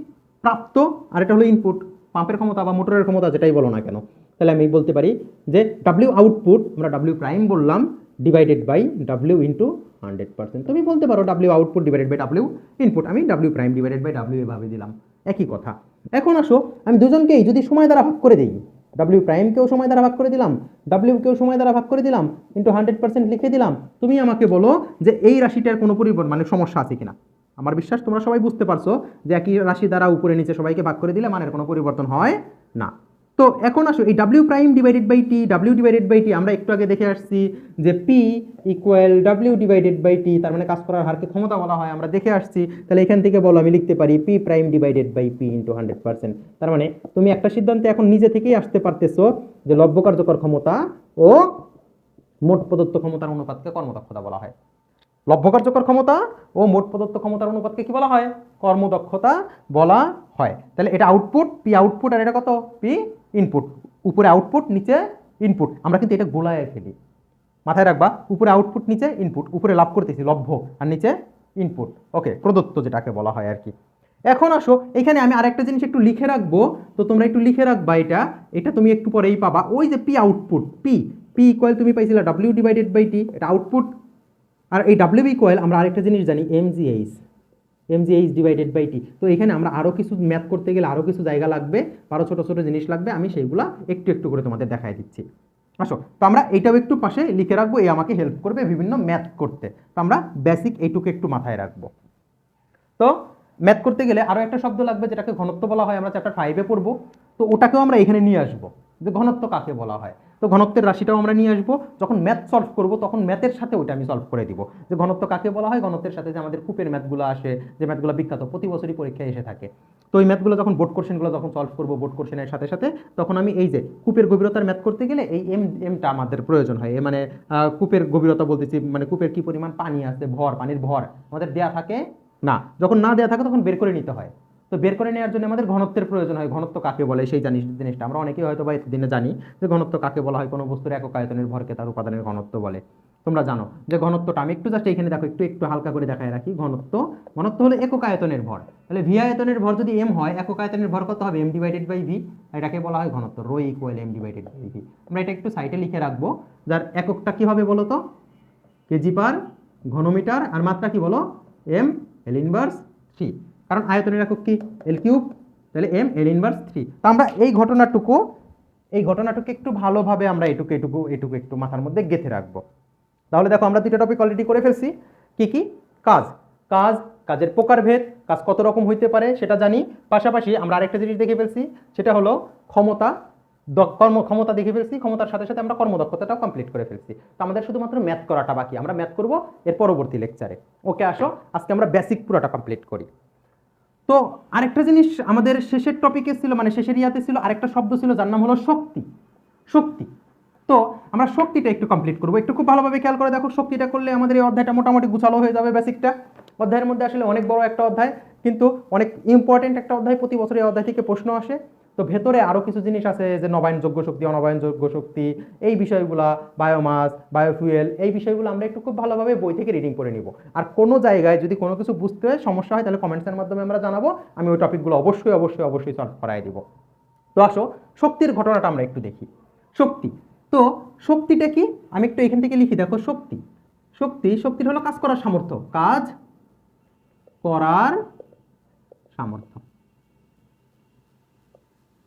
প্রাপ্ত, আর এটা হলো ইনপুট, পাম্পের ক্ষমতা বা মোটরের ক্ষমতা যেটাই বলো না কেন। তাহলে আমি বলতে পারি যে ডাব্লিউ আউটপুট আমরা ডাব্লিউ প্রাইম বললাম ডিভাইডেড বাই ডাব্লিউ ইন্টু 100%। তুমি বলতে পারো W output divided by W input, আমি W prime divided by W এভাবে দিলাম, একই কথা। এখন আসো, আমি দুজনকেই যদি সময় দ্বারা ভাগ করে দিই, ডাব্লিউ প্রাইমকেও সময় দ্বারা ভাগ করে দিলাম, ডাব্লিউকেও সময় দ্বারা ভাগ করে দিলাম, ইন্টু 100% লিখে দিলাম, তুমি আমাকে বলো যে এই রাশিটার কোনো পরিবর্তন মানে সমস্যা আছে কিনা। আমার বিশ্বাস তোমরা সবাই বুঝতে পারছো যে একই রাশি দ্বারা উপরে নিচে সবাইকে ভাগ করে দিলে মানের কোনো পরিবর্তন হয় না। তো এখন আসো, এই W prime divided by T, W divided by T আমরা একটু আগে দেখে আসছি যে P equal W divided by T, তার মানে কাজ করার হারকে ক্ষমতা বলা হয়, আমরা দেখে আসছি। তাহলে এখান থেকে বলো আমি লিখতে পারি P prime divided by P into 100%। তার মানে তুমি একটা সিদ্ধান্তে এখন নিজে থেকেই আসতে পারতেছো যে লব্ধ কার্যকর ক্ষমতা ও মোট প্রদত্ত ক্ষমতার অনুপাতকে কর্মদক্ষতা বলা হয়। লব্ধ কার্যকর ক্ষমতা ও মোট প্রদত্ত ক্ষমতার অনুপাতকে কি বলা হয়? কর্মদক্ষতা বলা হয়। তাহলে এটা আউটপুট, পি আউটপুট, আর এটা কত? P input. উপরে আউটপুট নিচে ইনপুট, আমরা কিন্তু এটা গোলায় ফেলি, মাথায় রাখবা। উপরে আউটপুট নিচে ইনপুট, উপরে লাভ করতেছি লব্ধ আর নিচে ইনপুট, ওকে, প্রদত্ত যেটাকে বলা হয় আর কি। এখন আসো, এখানে আমি আরেকটা জিনিস একটু লিখে রাখবো, তো তোমরা একটু লিখে রাখবা, এটা তুমি একটু পরেই পাবা। ওই যে পি আউটপুট, পি ইকুয়াল তুমি পাইছিলা ডাব্লিউ ডিভাইডেড বাই টি, এটা আউটপুট, আর এই ডাব্লিউবি কয়েল আমরা আরেকটা জিনিস জানি, এমজিএইচ ডিভাইডেড বাই টি। তো এখানে আমরা আরও কিছু ম্যাথ করতে গেলে আরও কিছু জায়গা লাগবে, আরও ছোটো ছোটো জিনিস লাগবে, আমি সেইগুলো একটু একটু করে তোমাদের দেখাই দিচ্ছি। আসো, তো আমরা এইটাও একটু পাশে লিখে রাখবো, এই আমাকে হেল্প করবে বিভিন্ন ম্যাথ করতে। তো আমরা বেসিক এইটুকু একটু মাথায় রাখবো। তো ম্যাথ করতে গেলে আরও একটা শব্দ লাগবে যেটাকে ঘনত্ব বলা হয়, আমরা চ্যাপ্টার 5-এ পড়বো। তো ওটাকেও আমরা এখানে নিয়ে আসবো যে ঘনত্ব কাকে বলা হয়। তো ঘনত্বের রাশিটাও আমরা নিয়ে আসবো, যখন ম্যাথ সলভ করবো তখন ম্যাথের সাথে ওইটা আমি সলভ করে দিব যে ঘনত্ব কাকে বলা হয়। ঘনত্বের সাথে যে আমাদের কূপের ম্যাথগুলো আসে, যে ম্যাথগুলো বিখ্যাত, প্রতি বছরই পরীক্ষায় এসে থাকে। তো ওই ম্যাথগুলো যখন বোর্ড কোশ্চেনগুলো যখন সলভ করবো বোর্ড কোশ্চেনের সাথে সাথে, তখন আমি এই যে কূপের গভীরতার ম্যাথ করতে গেলে এই এমটা আমাদের প্রয়োজন হয়। মানে কূপের গভীরতা বলতেছি, মানে কূপের কি পরিমাণ পানি আছে, পানির ভর আমাদের দেয়া থাকে না, যখন না দেওয়া থাকে তখন বের করে নিতে হয়। তো বের করে নেওয়ার জন্য আমাদের ঘনত্বের প্রয়োজন হয়। ঘনত্ব কাকে বলে সেই জিনিসটা আমরা অনেকেই হয়তো বা এতদিনে জানি যে ঘনত্ব কাকে বলা হয়। কোনো বস্তুর একক আয়তনের ভরকে তার উপাদানের ঘনত্ব বলে। তোমরা জানো যে ঘনত্বটা, আমি একটু জাস্ট এখানে দেখো, একটু হালকা করে দেখায় রাখি। ঘনত্ব হলো একক আয়তনের ভর। তাহলে ভি আয়তনের ভর যদি এম হয়, একক আয়তনের ভর কত হবে? M divided by V. এটাকে বলা হয় ঘনত্ব, rho equal M divided by V. আমরা এটা একটু সাইডে লিখে রাখবো, যার এককটা কি হবে বলো তো? কেজি পার ঘনমিটার। আর মাত্রা কি বলো? এম এল ইনভার্স 3, কারণ আয়তনের একক কি? এল কিউব। তাহলে এম এল ইনভার্স 3। তো আমরা এই ঘটনাটুকু একটু ভালোভাবে আমরা এটুকু একটু মাথার মধ্যে গেঁথে রাখবো। তাহলে দেখো, আমরা দুটো টপিক অলরেডি করে ফেলছি। কি? কাজের প্রকারভেদ, কাজ কত রকম হইতে পারে সেটা জানি। পাশাপাশি আমরা আরেকটা জিনিস দেখে ফেলছি, সেটা হলো ক্ষমতা দেখে ফেলছি। ক্ষমতার সাথে সাথে আমরা কর্মদক্ষতাটাও কমপ্লিট করে ফেলছি। তো আমাদের শুধুমাত্র ম্যাথ করাটা বাকি, আমরা ম্যাথ করব এর পরবর্তী লেকচারে। ওকে, আসো আজকে আমরা বেসিক পুরোটা কমপ্লিট করি। তো আরেকটা জিনিস আমাদের শেষের টপিকে ছিল, মানে শেষের ইয়াতে ছিল, আরেকটা শব্দ ছিল যার নাম হলো শক্তি। তো আমরা শক্তিটা একটু কমপ্লিট করবো। একটু খুব ভালোভাবে খেয়াল করে দেখো, শক্তিটা করলে আমাদের এই অধ্যায়টা মোটামুটি গুছালো হয়ে যাবে। বেসিকটা অধ্যায়ের মধ্যে আসলে অনেক বড় একটা অধ্যায়, কিন্তু অনেক ইম্পর্টেন্ট একটা অধ্যায়। প্রতি বছর এই অধ্যায় থেকে প্রশ্ন আসে। তো ভেতরে আরও কিছু জিনিস আছে, যে নবায়নযোগ্য শক্তি, অনবায়নযোগ্য শক্তি, এই বিষয়গুলা, বায়োমাস, বায়োফুয়েল, এই বিষয়গুলো আমরা একটু খুব ভালোভাবে বই থেকে রিডিং করে নিব। আর কোনো জায়গায় যদি কোনো কিছু বুঝতে হয়, সমস্যা হয়, তাহলে কমেন্টসের মাধ্যমে আমরা জানাবো। আমি ওই টপিকগুলো অবশ্যই সলভ করাই দিব। তো আসো, শক্তির ঘটনাটা আমরা একটু দেখি। তো শক্তিটা কি? আমি একটু এখান থেকে লিখি, দেখো। শক্তির হলো কাজ করার সামর্থ্য।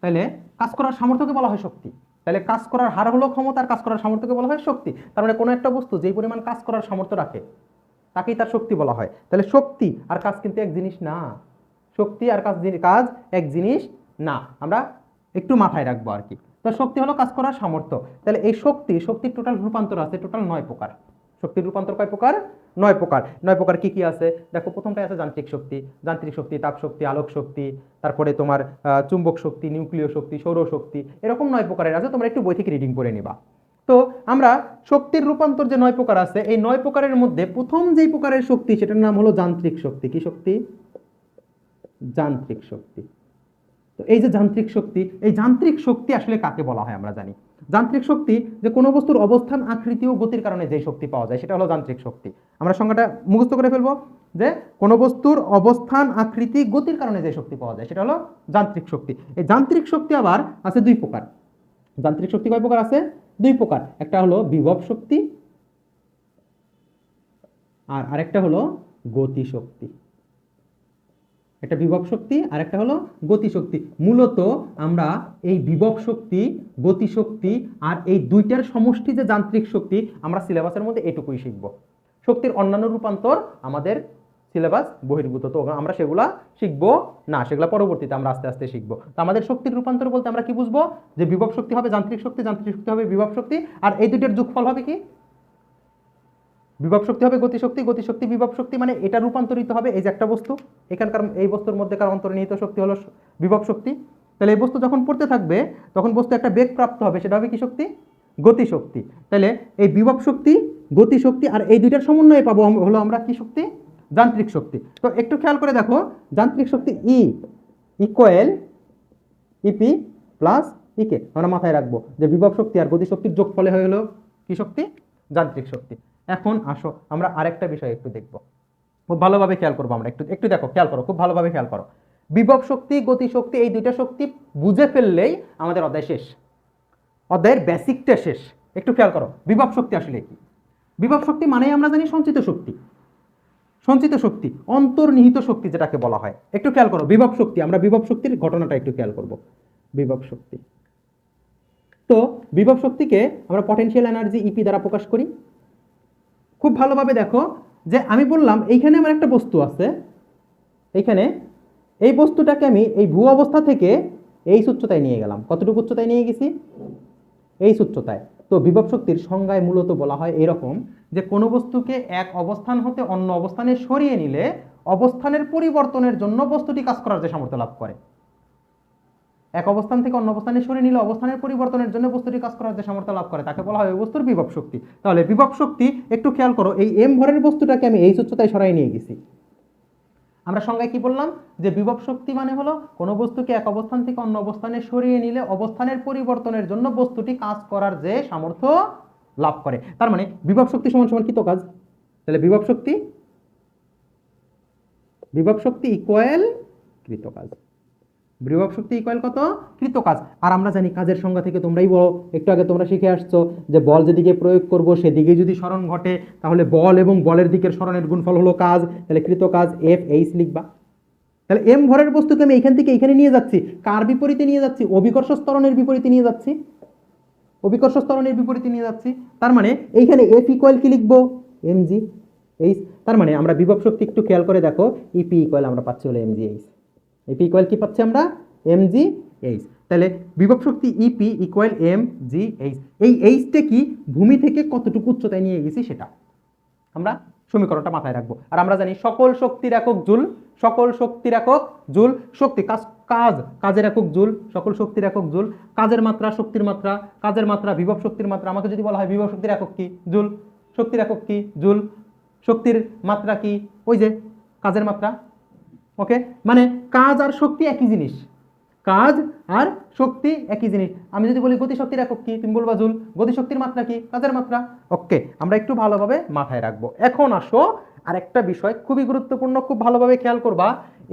তাহলে কাজ করার সামর্থ্যকে বলা হয় শক্তি। তাহলে কাজ করার হার হলো ক্ষমতা, আর কাজ করার সামর্থ্যকে বলা হয় শক্তি। তার মানে কোনো একটা বস্তু যেই পরিমাণ কাজ করার সামর্থ্য রাখে তাকেই তার শক্তি বলা হয়। তাহলে শক্তি আর কাজ কিন্তু এক জিনিস না। শক্তি আর কাজ এক জিনিস না, আমরা একটু মাথায় রাখবো আর কি। তো শক্তি হলো কাজ করার সামর্থ্য। তাহলে এই শক্তির টোটাল রূপান্তর আছে, টোটাল 9 প্রকার। শক্তির রূপান্তর কয় প্রকার? 9 প্রকার। 9 প্রকার কি আছে দেখো। প্রথমটা আছে যান্ত্রিক শক্তি, তাপ শক্তি, আলোক শক্তি, তারপরে তোমার চুম্বক শক্তি, নিউক্লিয় শক্তি, সৌরশক্তি, এরকম 9 প্রকারের আছে। তোমরা একটু বই থেকে রিডিং করে নিবা। তো আমরা শক্তির রূপান্তর যে 9 প্রকার আছে, এই 9 প্রকারের মধ্যে প্রথম যেই প্রকারের শক্তি, সেটার নাম হলো যান্ত্রিক শক্তি। কি শক্তি? যান্ত্রিক শক্তি। তো এই যে যান্ত্রিক শক্তি আসলে কাকে বলা হয় আমরা জানি। যান্ত্রিক শক্তি যে কোনো বস্তুর অবস্থান, আকৃতি ও গতির কারণে যে শক্তি পাওয়া যায়, সেটা হলো যান্ত্রিক শক্তি। আমরা সংজ্ঞাটা মুখস্থ করে ফেলবো, যে কোনো বস্তুর অবস্থান, আকৃতি, গতির কারণে যে শক্তি পাওয়া যায় সেটা হলো যান্ত্রিক শক্তি। এই যান্ত্রিক শক্তি আবার আছে 2 প্রকার। যান্ত্রিক শক্তি কয় প্রকার আছে? 2 প্রকার। একটা হলো বিভব শক্তি, আর আরেকটা হলো গতি শক্তি। একটা বিভব শক্তি আর একটা হলো গতি শক্তি। মূলত আমরা এই বিভব শক্তি, গতি শক্তি আর এই দুইটার সমষ্টি যে যান্ত্রিক শক্তি, আমরা সিলেবাসের মধ্যে এটুকুই শিখব। শক্তির অন্যান্য রূপান্তর আমাদের সিলেবাস বহির্ভূত, তো আমরা সেগুলা শিখবো না, সেগুলা পরবর্তীতে আমরা আস্তে আস্তে শিখবো। তো আমাদের শক্তির রূপান্তর বলতে আমরা কি বুঝবো? যে বিভব শক্তি হবে যান্ত্রিক শক্তি, যান্ত্রিক শক্তি হবে বিভব শক্তি, আর এই দুইটার যোগফল হবে কি? বিভব শক্তি হবে গতি শক্তি বিভব শক্তি। মানে এটা রূপান্তরিত হবে, এই যে একটা বস্তু, এখানকার এই বস্তুর মধ্যেকার অন্তর্নিহিত শক্তি হলো বিভব শক্তি। তাহলে এই বস্তু যখন পড়তে থাকবে তখন বস্তু একটা বেগ প্রাপ্ত হবে, সেটা হবে কি শক্তি? গতি শক্তি। তাহলে এই বিভব শক্তি, গতি শক্তি আর এই দুইটার সমন্বয়ে পাবো হলো আমরা কি শক্তি? যান্ত্রিক শক্তি। তো একটু খেয়াল করে দেখো, যান্ত্রিক শক্তি E equal EP plus EK. আমরা মাথায় রাখবো যে বিভব শক্তি আর গতি শক্তির যোগফলে হয়ে হলো কি শক্তি? যান্ত্রিক শক্তি। এখন আসো আমরা আরেকটা বিষয় একটু দেখব, খুব ভালোভাবে খেয়াল করবো। আমরা একটু দেখো, খেয়াল করো, খুব ভালোভাবে খেয়াল করো। বিভব শক্তি, গতি শক্তি, এই দুইটা শক্তি বুঝে ফেললেই আমাদের অধ্যায় শেষ, অধ্যায়ের বেসিকটা শেষ। একটু খেয়াল করো, বিভব শক্তি আসলে কি? বিভব শক্তি মানেই আমরা জানি সঞ্চিত শক্তি, সঞ্চিত শক্তি, অন্তর্নিহিত শক্তি যেটাকে বলা হয়। একটু খেয়াল করো বিভব শক্তি, আমরা বিভব শক্তির ঘটনাটা একটু খেয়াল করব। বিভব শক্তি, তো বিভব শক্তিকে আমরা পটেনশিয়াল এনার্জি ইপি দ্বারা প্রকাশ করি। খুব ভালোভাবে দেখো যে আমি বললাম এইখানে আমার একটা বস্তু আছে, এইখানে এই বস্তুটাকে আমি এই ভূ অবস্থা থেকে এই উচ্চতায় নিয়ে গেলাম। কতটুকু উচ্চতায় নিয়ে গেছি? এই উচ্চতায়। তো বিভব শক্তির সংজ্ঞায় মূলত বলা হয় এরকম যে কোনো বস্তুকে এক অবস্থান হতে অন্য অবস্থানে সরিয়ে নিলে অবস্থানের পরিবর্তনের জন্য বস্তুটি কাজ করার যে সামর্থ্য লাভ করে। এক অবস্থান থেকে অন্য অবস্থানে সরিয়ে নিলে অবস্থানের পরিবর্তনের জন্য বস্তুটি কাজ করার যে সামর্থ্য লাভ করে তাকে বলা হয় ওই বস্তুর বিভব শক্তি। তাহলে বিভব শক্তি একটু খেয়াল করো, এই এম ভরের বস্তুটাকে আমি এই উচ্চতায় সরাই নিয়ে গেছি। আমরা সংজ্ঞায় কি বললাম যে বিভব শক্তি মানে হলো কোনো বস্তুকে এক অবস্থান থেকে অন্য অবস্থানে সরিয়ে নিলে অবস্থানের পরিবর্তনের জন্য বস্তুটি কাজ করার যে সামর্থ্য লাভ করে। তার মানে বিভব শক্তি সমান সমান কৃত কাজ। তাহলে বিভব শক্তি ইকুয়াল কৃত কাজ। বিভব শক্তি ইকুয়াল কত? কৃত কাজ। আর আমরা জানি কাজের সংজ্ঞা থেকে তোমরাই বলো, একটু আগে তোমরা শিখে আসছো যে বল যেদিকে প্রয়োগ করব সেদিকে যদি সরণ ঘটে তাহলে বল এবং বলের দিকের সরণের গুণফল হলো কাজ। তাহলে কৃত কাজ এফ এইচ লিখবা। তাহলে এম ভরের বস্তুকে আমি এখান থেকে এখানে নিয়ে যাচ্ছি, কার বিপরীতে নিয়ে যাচ্ছি? অভিকর্ষ ত্বরণের বিপরীতে নিয়ে যাচ্ছি, অভিকর্ষ ত্বরণের বিপরীতে নিয়ে যাচ্ছি। তার মানে এইখানে এফ ইকুয়াল কি লিখবো? M G H. তার মানে আমরা বিভব শক্তি একটু খেয়াল করে দেখো, ইপি ইকুয়াল আমরা পাচ্ছি হলো M G H. EP equal কি পাচ্ছি আমরা? M G H. তাহলে বিভব শক্তি EP equal M G H. এই এইচটা কি ভূমি থেকে কতটুকু উচ্চতায় নিয়ে গেছি সেটা আমরা সমীকরণটা মাথায় রাখবো। আর আমরা জানি সকল শক্তির একক জুল, সকল শক্তির একক জুল। শক্তি কাজের একক জুল, সকল শক্তির একক জুল। কাজের মাত্রা, শক্তির মাত্রা, কাজের মাত্রা, বিভব শক্তির মাত্রা। আমাকে যদি বলা হয় বিভব শক্তির একক কি? জুল। শক্তির একক কি? জুল। শক্তির মাত্রা কি? ওই যে কাজের মাত্রা। ওকে, মানে কাজ আর শক্তি একই জিনিস, কাজ আর শক্তি একই জিনিস। আমি যদি বলি গতিশক্তির একক কি? তুমি বলবা জুল। গতিশক্তির মাত্রা কি? কাজের মাত্রা। ওকে, আমরা একটু ভালোভাবে মাথায় রাখবো। এখন আসো আরেকটা বিষয় খুবই গুরুত্বপূর্ণ, খুব ভালোভাবে খেয়াল করবা।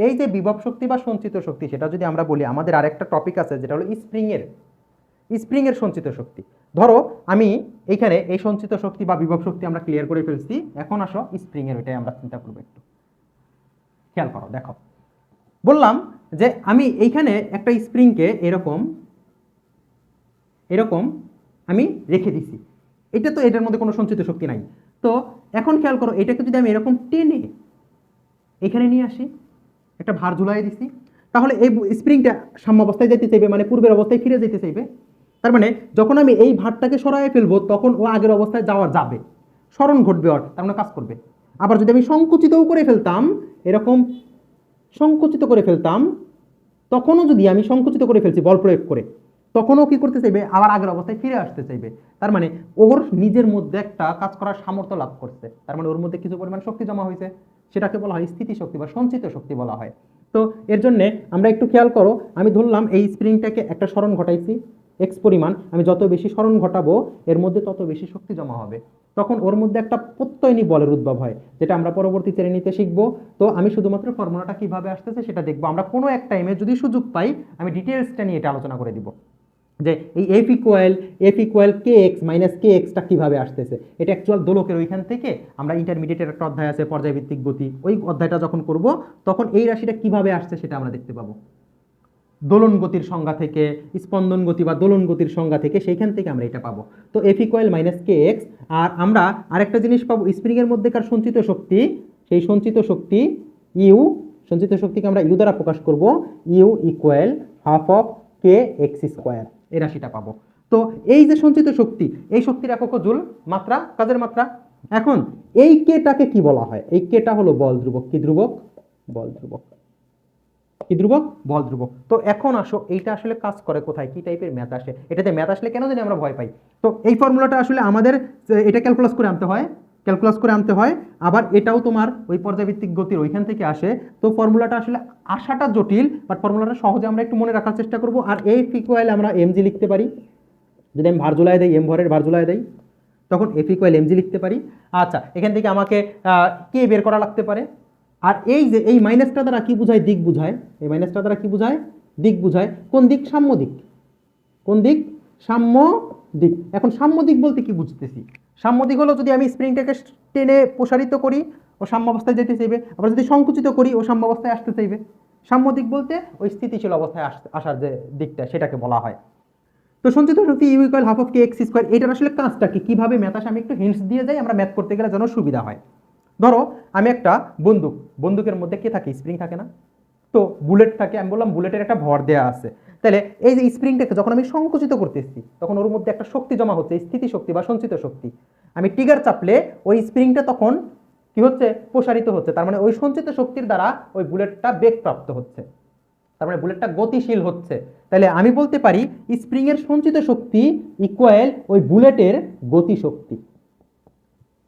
এই যে বিভব শক্তি বা সঞ্চিত শক্তি, সেটা যদি আমরা বলি, আমাদের আরেকটা টপিক আছে যেটা হলো স্প্রিং এর সঞ্চিত শক্তি। ধরো আমি এইখানে এই সঞ্চিত শক্তি বা বিভব শক্তি আমরা ক্লিয়ার করে ফেলছি। এখন আসো স্প্রিং এর, ওইটাই আমরা চিন্তা করবো। একটু খেয়াল করো, দেখো বললাম যে আমি এইখানে একটা স্প্রিংকে এরকম আমি রেখে দিছি। এটা তো এটার মধ্যে কোনো সঞ্চিত শক্তি নাই। তো এখন খেয়াল করো, এটাকে যদি আমি এরকম টেনে এখানে নিয়ে আসি, একটা ভার ঝুলাই দিছি, তাহলে এই স্প্রিংটা সাম্য অবস্থায় যেতে চাইবে, মানে পূর্বের অবস্থায় ফিরে যেতে চাইবে। তার মানে যখন আমি এই ভারটাকে সরাই ফেলবো তখন ও আগের অবস্থায় যাবে, স্মরণ ঘটবে, ওর তার মানে কাজ করবে। আবার যদি আমি সংকুচিতও করে ফেলতাম, এরকম সংকুচিত করে ফেলতাম, তখনও যদি আমি সংকুচিত করে ফেলছি বল প্রয়োগ করে, তখনও কি করতে চাইবে? আবার আগের অবস্থায় ফিরে আসতে চাইবে। তার মানে ওর নিজের মধ্যে একটা কাজ করার সামর্থ্য লাভ করছে। তার মানে ওর মধ্যে কিছু পরিমাণ শক্তি জমা হয়েছে, সেটাকে বলা হয় স্থিতিশক্তি বা সঞ্চিত শক্তি বলা হয়। তো এর জন্য আমরা একটু খেয়াল করো, আমি ধরলাম এই স্প্রিংটাকে একটা সরণ ঘটাইছি এক্স পরিমাণ, আমি যত বেশি সরণ ঘটাবো এর মধ্যে তত বেশি শক্তি জমা হবে। তখন ওর মধ্যে একটা প্রত্যয়নী বলের উদ্ভব হয়, যেটা আমরা পরবর্তী শ্রেণীতে শিখবো। তো আমি শুধুমাত্র ফর্মুলাটা কিভাবে আসতেছে সেটা দেখবো। আমরা কোনো এক টাইমে যদি সুযোগ পাই আমি ডিটেলসটা নিয়ে এটা আলোচনা করে দিব, যে এই এফ ইকুয়াল কে এক্স মাইনাস কে এক্সটা কীভাবে আসতেছে। এটা অ্যাকচুয়াল দোলকের ওইখান থেকে আমরা ইন্টারমিডিয়েটের একটা অধ্যায় আছে পর্যায়ভিত্তিক গতি, ওই অধ্যায়টা যখন করব তখন এই রাশিটা কিভাবে আসছে সেটা আমরা দেখতে পাবো। দোলন গতির সংজ্ঞা থেকে, স্পন্দন গতি বা দোলন গতির সংজ্ঞা থেকে, সেইখান থেকে আমরা এটা পাবো। তো এফ ইকুয়াল মাইনাস কে এক্স। আর আমরা আরেকটা জিনিস পাবো, স্প্রিংয়ের মধ্যেকার সঞ্চিত শক্তি, সেই সঞ্চিত শক্তি ইউ, সঞ্চিত শক্তিকে আমরা ইউ দ্বারা প্রকাশ করব, U equal half of K X square, এই রাশিটা পাবো। তো এই যে সঞ্চিত শক্তি, এই শক্তির একক জুল, মাত্রা, কাজের মাত্রা। এখন এই কেটাকে কি বলা হয়? এই কেটা হলো বল ধ্রুবক। কি ধ্রুবক? বল ধ্রুবক। কি ধ্রুবক? বল ধ্রুবক। তো এখন আসো এইটা আসলে কাজ করে কোথায়, কি টাইপের ম্যাথ আসে, এটাতে ম্যাথ আসলে কেন জানি আমরা ভয় পাই। তো এই ফর্মুলাটা আসলে আমাদের এটা ক্যালকুলাস করে আনতে হয়, আবার এটাও তোমার ওই পর্যায়ভিত্তিক গতির ওইখান থেকে আসে। তো ফর্মুলাটা আসলে আসাটা জটিল, বাট ফর্মুলাটা সহজে আমরা একটু মনে রাখার চেষ্টা করব। আর এফ ইকুয়াল আমরা এমজি লিখতে পারি, যদি আমি ভার ঝুলায় দেই, এম ভরের ভার ঝুলায় দেই, তখন এফ ইকুয়াল এমজি লিখতে পারি। আচ্ছা, এখান থেকে আমাকে কে বের করা লাগতে পারে। আর এই যে এই মাইনাসটা দ্বারা কি বোঝায়? দিক বোঝায়। এই মাইনাসটা দ্বারা কি বোঝায়? দিক বোঝায়। কোন দিক? সাম্য দিক। কোন দিক? সাম্য দিক। এখন সাম্য দিক বলতে কি বুঝতেছি? সাম্যদিক হলো যদি আমি স্প্রিংটাকে টেনে প্রসারিত করি ও সাম্য অবস্থায় যেতে চাইবে, আবার যদি সংকুচিত করি ও সাম্য অবস্থায় আসতে চাইবে। সাম্যদিক বলতে ওই স্থিতিশীল অবস্থায় আসার যে দিকটা সেটাকে বলা হয়। তো সঞ্চিত শক্তি U equal half of K X square, এটার আসলে কাজটা কি, কীভাবে ম্যাথ আসে আমি একটু হিন্টস দিয়ে যাই, আমরা ম্যাথ করতে গেলে যেন সুবিধা হয়। ধরো আমি একটা বন্দুকের মধ্যে কে থাকে, স্প্রিং থাকে না, তো বুলেট থাকে, আমি বললাম বুলেটের একটা ভর দেওয়া আছে, তাহলে এই যে স্প্রিংটাকে যখন আমি সংকুচিত করতেছি তখন ওর মধ্যে একটা শক্তি জমা হচ্ছে, স্থিতি শক্তি বা সঞ্চিত শক্তি। আমি ট্রিগার চাপলে ওই স্প্রিংটা তখন কি হচ্ছে, প্রসারিত হচ্ছে, তার মানে ওই সঞ্চিত শক্তির দ্বারা ওই বুলেটটা বেগ প্রাপ্ত হচ্ছে, তার মানে বুলেটটা গতিশীল হচ্ছে। তাহলে আমি বলতে পারি স্প্রিং এর সঞ্চিত শক্তি ইকুয়াল ওই বুলেটের গতিশক্তি।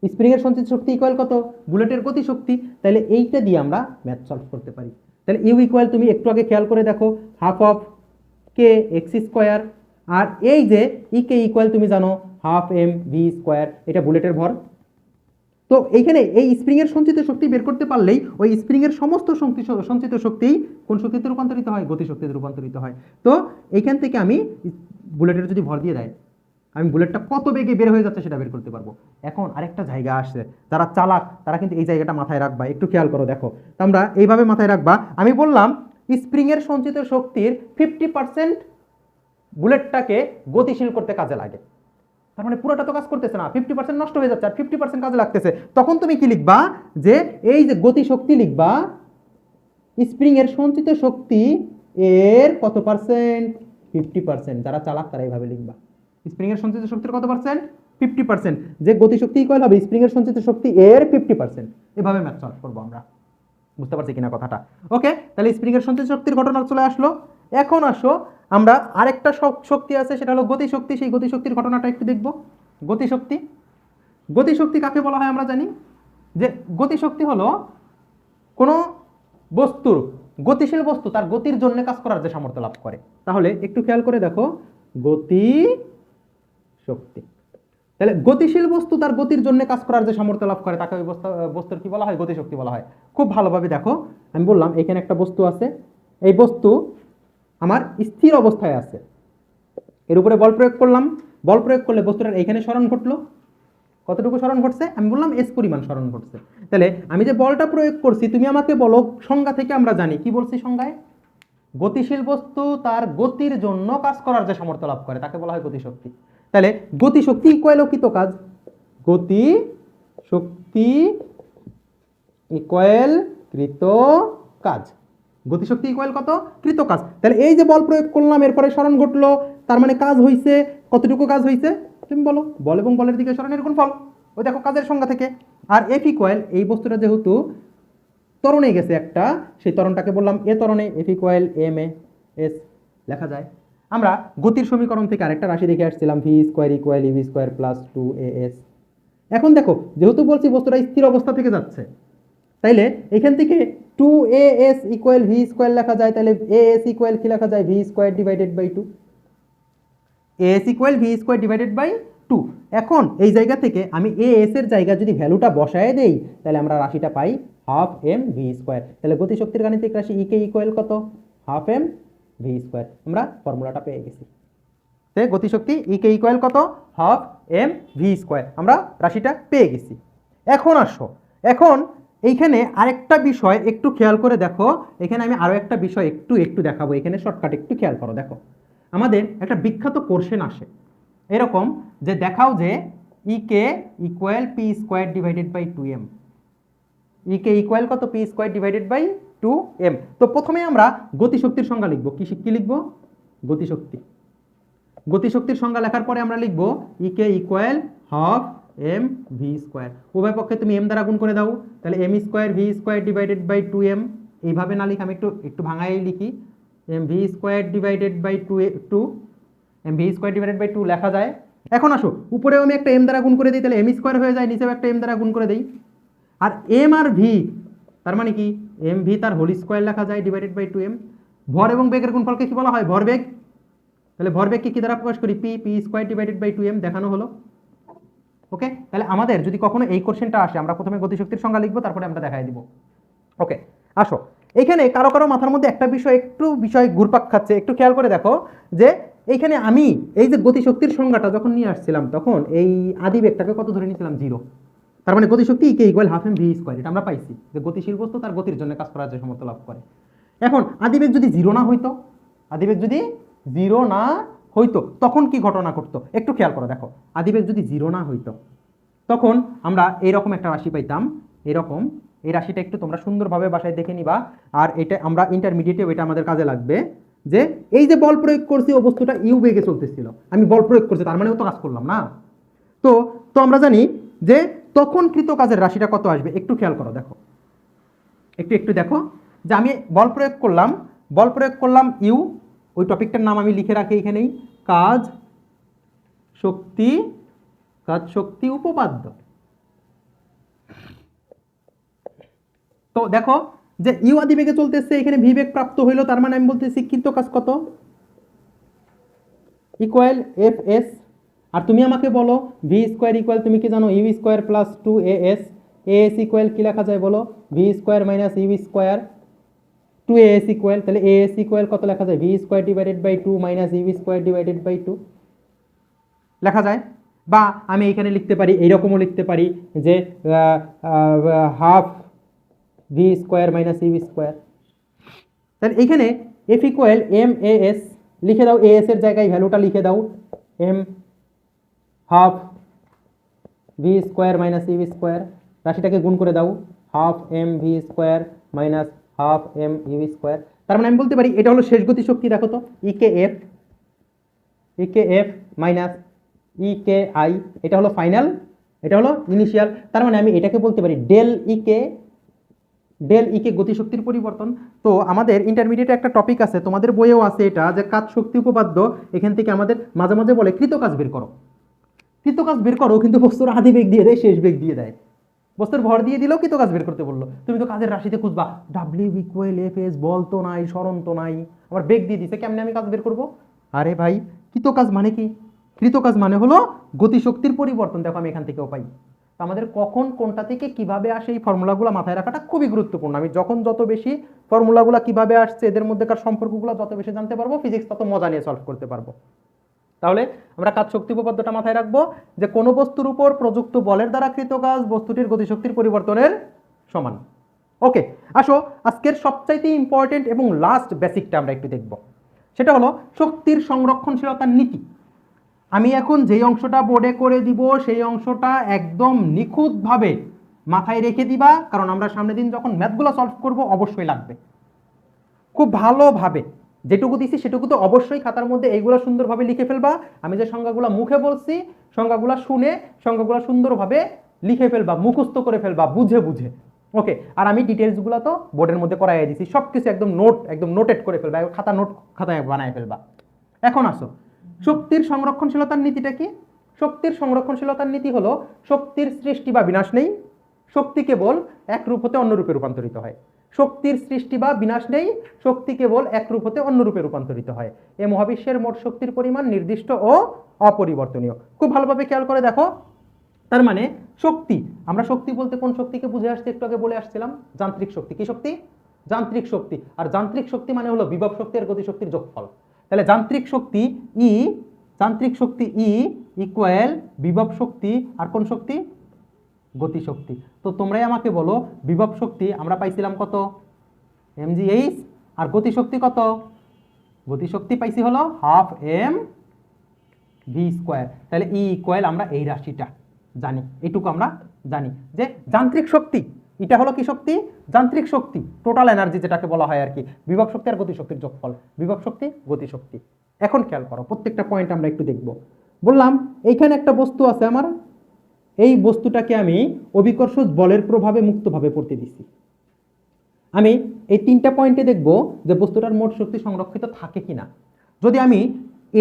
স্প্রিং এর সঞ্চিত শক্তি ইকুয়াল কত, বুলেটের গতিশক্তি। তাহলে এইটা দিয়ে আমরা ম্যাথ সলভ করতে পারি। তাহলে ইউ ইকুয়াল তুমি একটু আগে খেয়াল করে দেখো half of K X square, আর এই যে ই কে ইকুয়াল তুমি জানো হাফ এম ভি স্কোয়ার, এটা বুলেটের ভর। তো এইখানে এই স্প্রিং এর সঞ্চিত শক্তি বের করতে পারলেই ওই স্প্রিং এর সমস্ত সঞ্চিত শক্তি কোন শক্তিতে রূপান্তরিত হয়, গতিশক্তিতে রূপান্তরিত হয়। তো এইখান থেকে আমি বুলেটের যদি ভর দিয়ে দেয় আমি বুলেটটা কত বেগে বের হয়ে যাচ্ছে সেটা বের করতে পারবো। এখন আরেকটা জায়গা আসছে, যারা চালাক তারা কিন্তু এই জায়গাটা মাথায় রাখবা, একটু খেয়াল করো দেখো। তো আমরা এইভাবে মাথায় রাখবা, আমি বললাম স্প্রিং এর সঞ্চিত শক্তির 50% বুলেটটাকে গতিশীল করতে কাজে লাগে, তার মানে পুরোটা তো কাজ করতেছে না, 50% নষ্ট হয়ে যাচ্ছে আর 50% কাজে লাগতেছে। তখন তুমি কি লিখবা, যে এই যে গতিশক্তি লিখবা স্প্রিং এর সঞ্চিত শক্তি এর কত পার্সেন্ট, 50%। যারা চালাক তারা এইভাবে লিখবা, স্প্রিং এর সঞ্চিত শক্তির কত পার্সেন্ট, 50%, যে গতিশক্তি ইকুয়াল হবে স্প্রিং এর সঞ্চিত শক্তি এর 50%। এভাবে ম্যাথ সলভ করবো আমরা, বুঝতে পারছি কিনা কথাটা? ওকে, তাহলে স্প্রিং এর সঞ্চিত শক্তির ঘটনা চলে আসলো। এখন আসো আমরা আরেকটা শক্তি আছে, সেটা হলো গতিশক্তি। সেই গতিশক্তির ঘটনাটা একটু দেখব। গতিশক্তি, গতিশক্তি কাকে বলা হয় আমরা জানি, যে গতিশক্তি হলো কোনো বস্তুর, গতিশীল বস্তু তার গতির জন্য কাজ করার যে সামর্থ্য লাভ করে। তাহলে একটু খেয়াল করে দেখো গতি শক্তি, তাহলে গতিশীল বস্তু তার গতির জন্য কাজ করার যে সামর্থ্য লাভ করে তাকে ওই বস্তুর কি বলা হয়, গতিশক্তি বলা হয়। খুব ভালোভাবে দেখো, আমি বললাম এখানে একটা বস্তু আছে, এই বস্তু আমার স্থির অবস্থায় আছে, এর উপরে বল প্রয়োগ করলাম, বল প্রয়োগ করলে বস্তুটার এইখানে সরণ ঘটলো, কতটুকু সরণ ঘটছে, আমি বললাম এস পরিমাণ সরণ ঘটছে। তাহলে আমি যে বলটা প্রয়োগ করছি তুমি আমাকে বলো, সংজ্ঞা থেকে আমরা জানি কি বলছি সংজ্ঞায়, গতিশীল বস্তু তার গতির জন্য কাজ করার যে সামর্থ্য লাভ করে তাকে বলা হয় গতিশক্তি। তাহলে গতিশক্তি ইকুয়াল কৃত কাজ, গতি শক্তি ইকুয়াল কৃত কাজ, গতিশক্তি ইকুয়াল কত, কৃত কাজ। তাহলে এই যে বল প্রয়োগ করলাম এরপরে সরণ ঘটলো, তার মানে কাজ হইছে, কতটুকু কাজ হইছে তুমি বলো, বল এবং বলের দিকে সরণের গুণফল, ওই দেখো কাজের সংজ্ঞা থেকে। আর এফ ইকুয়াল এই বস্তুটা যেহেতু ত্বরণে গেছে একটা, সেই ত্বরণটাকে বললাম এ ত্বরণে, F equal M A as লেখা যায়। আমরা গতির সমীকরণ থেকে আরেকটা রাশি দেখে আসছিলাম, V square equal EV square plus 2as। এখন দেখো যেহেতু বলছি বস্তুটা স্থির অবস্থা থেকে যাচ্ছে, তাইলে এখান থেকে 2as ইকুয়াল ভি স্কোয়ার লেখা যায়, তাহলে as ইকুয়াল কি লেখা যায়, V square divided by 2, as equal V square divided by 2। এখন এই জায়গা থেকে আমি as এর জায়গা যদি ভ্যালুটা বসায় দেই তাহলে আমরা রাশিটা পাই হাফ এম ভি স্কোয়ার। তাহলে গতিশক্তির গাণিতিক রাশি ই কে ইকুয়াল কত, হাফ এম ভি স্কোয়ার। আমরা ফর্মুলাটা পেয়ে গেছি, তাই গতিশক্তি ই কে ইকুয়াল কত, হাফ এম ভি স্কোয়ার, আমরা রাশিটা পেয়ে গেছি। এখন আসো, এখন এইখানে আরেকটা বিষয় একটু খেয়াল করে দেখো, এখানে আমি আরো একটা বিষয় একটু দেখাবো, এখানে শর্টকাট একটু খেয়াল করো। দেখো আমাদের একটা বিখ্যাত কোশ্চেন আসে এরকম, যে দেখাও যে E K equal P square divided by 2m, E K equal কত, P square divided by 2m। তো প্রথমে আমরা গতিশক্তির সংজ্ঞা লিখবো, কি লিখবো, গতিশক্তি। গতিশক্তির সংজ্ঞা লেখার পরে আমরা লিখবো E K equal half M V square, উভয় পক্ষে তুমি এম দ্বারা গুণ করে দাও, তাহলে M square V square divided by 2m। এইভাবে না লিখে আমি একটু ভাঙাই লিখি, M V square divided by 2 M V square divided by 2 লেখা যায়। এখন আসো উপরেও আমি একটা এম দ্বারা গুণ করে দিই, তাহলে এম স্কোয়ার হয়ে যায়, নিচেও একটা এম দ্বারা গুণ করে দিই। আর এম আর ভি তার মানে কি, এম ভি তার হোল স্কোয়ার লেখা যায় ডিভাইডেড বাই 2m। ভর এবং বেগের গুণফলকে কি বলা হয়, ভরবেগ। তাহলে ভরবেগকে কি দ্বারা প্রকাশ করি, P square divided by 2m দেখানো হলো। ওকে, তাহলে আমাদের যদি কখনো এই কোশ্চেনটা আসে আমরা প্রথমে গতিশক্তির সংজ্ঞা লিখবো, তারপরে আমরা দেখাই দিব। ওকে আসো, এখানে কারো মাথার মধ্যে একটা বিষয় ঘুরপাক খাচ্ছে, একটু খেয়াল করে দেখো, যে এইখানে আমি এই যে গতিশক্তির সংজ্ঞাটা যখন নিয়ে আসছিলাম তখন এই আদিবেগটাকে কত ধরে নিয়েছিলাম 0। তার মানে গতিশক্তি ইকে equal half M V square, এটা আমরা পাইছি যে গতিশীল বস্তু তার গতির জন্য কাজ করার যে সামর্থ্য লাভ করে। এখন আদিবেগ যদি 0 না হইতো, আদিবেগ যদি 0 না হইতো তখন কি ঘটনা ঘটতো একটু খেয়াল করো। দেখো আদিবেগ যদি 0 না হইতো তখন আমরা এইরকম একটা রাশি পাইতাম, এরকম। এই রাশিটা একটু তোমরা সুন্দরভাবে বাসায় দেখে নিবা, আর এটা আমরা ইন্টারমিডিয়েটে এটা আমাদের কাজে লাগবে। যে এই যে বল প্রয়োগ করছি ও বস্তুটা ইউ বেগে চলতেছিল, আমি বল প্রয়োগ করছি তার মানে তো কাজ করলাম না। তো তো আমরা জানি যে তখন কৃত কাজের রাশিটা কত আসবে একটু খেয়াল করো। দেখো একটু দেখো যে আমি বল প্রয়োগ করলাম ইউ, ওই টপিকটার নাম আমি লিখে রাখি এখানেই, কাজ শক্তি উপপাদ্য। তো দেখো যে ইউ আদিবেগে চলতেছে, এখানে ভি বেগ প্রাপ্ত হইলো, তার মানে আমি বলতেছি কৃত কাজ কত ইকুয়াল এফ এস। আর তুমি আমাকে বলো ভি স্কোয়ার ইকুয়াল, তুমি কি জানো U square plus 2as, as equal কি লেখা যায় বলো, V square minus U square, 2as equal, তাহলে as ইকুয়াল কত লেখা যায়, V square divided by 2 minus U square divided by 2 লেখা যায়। বা আমি এখানে লিখতে পারি, এইরকমও লিখতে পারি যে half V square minus U square. তাহলে এইখানে F equal M A S লিখে দাও, এ এস এর জায়গায় ভ্যালুটা লিখে দাও M half V square minus U square, রাশিটাকে গুণ করে দাও half M V square minus half M U square. তার মানে আমি বলতে পারি এটা হলো শেষ গতি শক্তি। দেখো তো ইকে এফ মাইনাস ইকে আই, এটা হলো ফাইনাল, এটা হলো ইনিশিয়াল। তার মানে আমি এটাকে বলতে পারি ডেল ইকে গতিশক্তির পরিবর্তন। তো আমাদের ইন্টারমিডিয়েটে একটা টপিক আছে, তোমাদের বইয়েও আছে এটা, যে কাজ শক্তি উপপাদ্য। এখান থেকে আমাদের মাঝে মাঝে বলে কৃতকাজ বের করো, কিন্তু বস্তুর আদি বেগ দিয়ে দেয়, শেষ বেগ দিয়ে দেয়। বস্তুর ভর দিয়ে দিলেও কৃতকাজ বের করতে বললো, তুমি তো কাজের রাশিতে খুঁজবা ডাব্লিউ ইকুয়াল এফ এস, বল তো নাই, সরণ তো নাই, আমার বেগ দিয়ে দিছে, কেমনে আমি কাজ বের করবো? আরে ভাই কৃতকাজ মানে কি? কৃতকাজ মানে হলো গতিশক্তির পরিবর্তন। দেখো আমি এখান থেকেও পাই। তো আমাদের কখন কোনটা থেকে কিভাবে আসে এই ফর্মুলাগুলো মাথায় রাখাটা খুবই গুরুত্বপূর্ণ। আমি যত বেশি ফর্মুলাগুলো কিভাবে আসছে এদের মধ্যেকার সম্পর্কগুলো যত বেশি জানতে পারবো, ফিজিক্স তত মজা নিয়ে সলভ করতে পারবো। তাহলে আমরা কাজ শক্তি উপপাদ্যটা মাথায় রাখবো যে কোনো বস্তুর উপর প্রযুক্ত বলের দ্বারা কৃত কাজ বস্তুটির গতিশক্তির পরিবর্তনের সমান। ওকে, আসো আজকের সবচাইতে ইম্পর্টেন্ট এবং লাস্ট বেসিকটা আমরা একটু দেখব, সেটা হলো শক্তির সংরক্ষণশীলতার নীতি। আমি এখন যেই অংশটা বোর্ডে করে দিব সেই অংশটা একদম নিখুঁতভাবে মাথায় রেখে দিবা, কারণ আমরা সামনের দিন যখন ম্যাথগুলো সলভ করব অবশ্যই লাগবে। খুব ভালোভাবে যেটুকু দিছি সেটুকু তো অবশ্যই খাতার মধ্যে এইগুলো সুন্দরভাবে লিখে ফেলবা। আমি যে সংজ্ঞাগুলো মুখে বলছি সংজ্ঞাগুলো শুনে সংজ্ঞাগুলো সুন্দরভাবে লিখে ফেলবা, মুখস্থ করে ফেলবা বুঝে বুঝে। ওকে, আর আমি ডিটেলসগুলো তো বোর্ডের মধ্যে করাই দিছি, সব কিছু একদম নোটেড করে ফেলবা, খাতায় বানায় ফেলবা। এখন আসো শক্তির সংরক্ষণশীলতার নীতিটা কি? শক্তির সংরক্ষণশীলতার নীতি হলো শক্তির সৃষ্টি বা বিনাশ নেই, শক্তি কেবল এক রূপ হতে অন্য রূপে রূপান্তরিত হয়। শক্তির সৃষ্টি বা বিনাশ নেই, শক্তি কেবল এক রূপ হতে অন্য রূপে রূপান্তরিত হয়। এই মহাবিশ্বের মোট শক্তির পরিমাণ নির্দিষ্ট ও অপরিবর্তনীয়। খুব ভালোভাবে খেয়াল করে দেখো, তার মানে শক্তি, আমরা শক্তি বলতে কোন শক্তিকে বুঝে আসছি একটু আগে বলে আসছিলাম, যান্ত্রিক শক্তি। কি শক্তি? যান্ত্রিক শক্তি। আর যান্ত্রিক শক্তি মানে হলো বিভব শক্তি আর গতিশক্তির যোগফল। তাহলে যান্ত্রিক শক্তি ই ইকুয়াল বিভব শক্তি আর কোন শক্তি? গতিশক্তি। তো তোমরাই আমাকে বলো বিভব শক্তি আমরা পাইছিলাম কত? mgh, আর গতিশক্তি কত? গতিশক্তি পাইছি হলো হাফ এম ভি স্কোয়ার। তাহলে ই ইকুয়াল আমরা এই রাশিটা জানি, এইটুকু আমরা জানি যে যান্ত্রিক শক্তি এটা হলো কি শক্তি? যান্ত্রিক শক্তি, টোটাল এনার্জি যেটাকে বলা হয় আর কি, বিভব শক্তি আর গতিশক্তির যোগফল, বিভব শক্তি গতিশক্তি। এখন খেয়াল করো প্রত্যেকটা পয়েন্ট আমরা একটু দেখব। বললাম এইখানে একটা বস্তু আছে আমার, এই বস্তুটাকে আমি অভিকর্ষ বলের প্রভাবে মুক্তভাবে পড়তে দিচ্ছি। আমি এই তিনটা পয়েন্টে দেখব যে বস্তুটার মোট শক্তি সংরক্ষিত থাকে কিনা। যদি আমি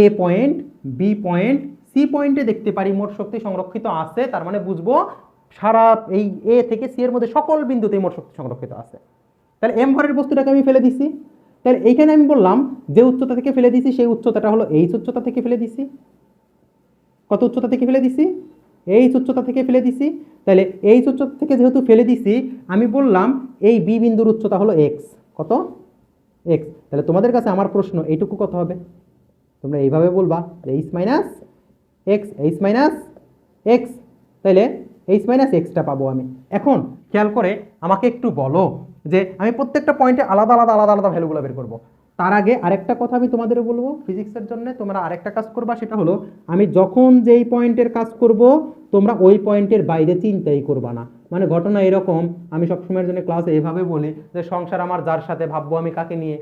এ পয়েন্ট, বি পয়েন্ট, সি পয়েন্টে দেখতে পারি মোট শক্তি সংরক্ষিত আছে, তার মানে বুঝবো সারা এই এ থেকে সি এর মধ্যে সকল বিন্দুতেই মোট শক্তি সংরক্ষিত আছে। তাহলে এম ভরের বস্তুটাকে আমি ফেলে দিছি। তাহলে এইখানে আমি বললাম যে উচ্চতা থেকে ফেলে দিছি সেই উচ্চতাটা হলো এইচ উচ্চতা থেকে ফেলে দিছি। কত উচ্চতা থেকে ফেলে দিছি? এইচ উচ্চতা থেকে ফেলে দিছি। তাহলে এইচ উচ্চতা থেকে যেহেতু ফেলে দিছি, আমি বললাম এই বি বিন্দুর উচ্চতা হলো এক্স। কত? এক্স। তাহলে তোমাদের কাছে আমার প্রশ্ন, এইটুকু কত হবে? তোমরা এইভাবে বলবা H minus x, H minus x, তাহলে এইচ মাইনাস এক্সটা পাবো আমি। এখন খেয়াল করে আমাকে একটু বলো যে আমি প্রত্যেকটা পয়েন্টে আলাদা আলাদা আলাদা আলাদা ভ্যালুগুলো বের করবো। তার আগে আরেকটা কথা আমি তোমাদের বলবো ফিজিক্সের জন্য, তোমরা আরেকটা কাজ করবা, সেটা হলো আমি যখন যেই পয়েন্টের কাজ করব তোমরা ওই পয়েন্টের বাইরে চিন্তাই করবা না। মানে ঘটনা এরকম, আমি সবসময়ের জন্য ক্লাসে এভাবে বলি যে সংসার আমার যার সাথে, ভাববো আমি কাকে নিয়ে,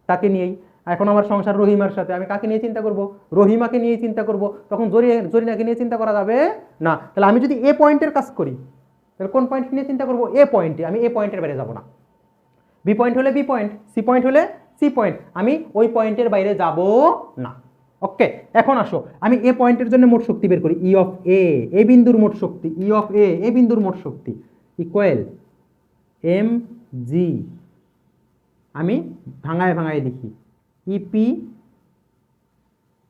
তাকে নিয়েই। এখন আমার সংসার রহিমার সাথে, আমি কাকে নিয়ে চিন্তা করব? রহিমাকে নিয়ে চিন্তা করব। তখন জরিনাকে নিয়ে চিন্তা করা যাবে না। তাহলে আমি যদি এ পয়েন্টের কাজ করি, তাহলে কোন পয়েন্ট নিয়ে চিন্তা করব? এ পয়েন্টে। আমি এ পয়েন্টের বাইরে যাব না। বি পয়েন্ট হলে বি পয়েন্ট, সি পয়েন্ট হলে সি পয়েন্ট, আমি ওই পয়েন্টের বাইরে যাব না। ওকে, এখন আসো আমি এ পয়েন্টের জন্য মোট শক্তি বের করি। ই অফ এ, এ বিন্দুর মোট শক্তি, ই অফ এ, এ বিন্দুর মোট শক্তি ইকুয়াল এম জি, আমি ভাঙায় ভাঙায় লিখি ইপি।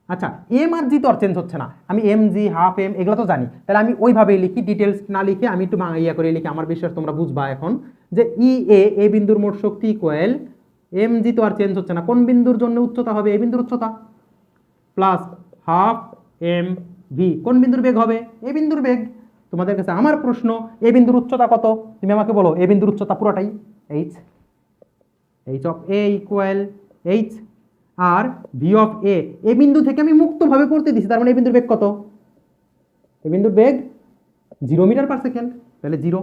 আচ্ছা, এম আর জি তো আর চেঞ্জ হচ্ছে না, আমি এম জি, হাফ এম এগুলো তো জানি, তাহলে আমি ওইভাবেই লিখি, ডিটেলস না লিখে আমি একটু ভাঙাইয়া করে লিখি। আমার বিশ্বাস তোমরা বুঝবা এখন যে ই এ, এ বিন্দুর মোট শক্তি ইকুয়াল এম জি তো আর চেঞ্জ হচ্ছে না, কোন বিন্দুর জন্য উচ্চতা হবে? এ বিন্দুর উচ্চতা, প্লাস হাফ এম ভি, কোন বিন্দুর বেগ হবে? এ বিন্দুর বেগ। তোমাদের কাছে আমার প্রশ্ন, এ বিন্দুর উচ্চতা কত? তুমি আমাকে বলো, এ বিন্দুর উচ্চতা পুরোটাই H, H of A equal H, আর ভি অফ এ, এ বিন্দু থেকে আমি মুক্তভাবে পড়তে দিছি, তার মানে এ বিন্দুর বেগ কত? এ বিন্দুর বেগ 0 মিটার পার সেকেন্ড, তাহলে 0।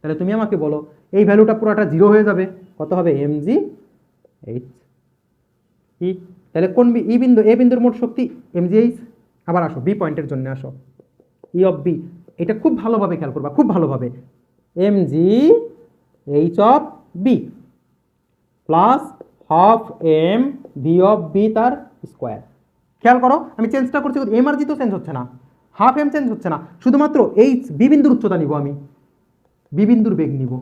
তাহলে তুমি আমাকে বলো এই ভ্যালুটা পুরোটা 0 হয়ে যাবে, কত হবে? M G H E. তাহলে কোন ই বিন্দু, এ বিন্দুর মোট শক্তি এম জি এইচ। আবার আসো বি পয়েন্টের জন্য, আসো ই অফ বি, এটা খুব ভালোভাবে খেয়াল করবা, খুব ভালোভাবে। M G H of B plus half M V of B তার স্কোয়ার। খেয়াল করো আমি চেঞ্জটা করছি, এম আর জি তো চেঞ্জ হচ্ছে না, হাফ এম চেঞ্জ হচ্ছে না, শুধুমাত্র এইচ বি বিন্দুর উচ্চতা নিব আমি, বি বিন্দুর বেগ নিব,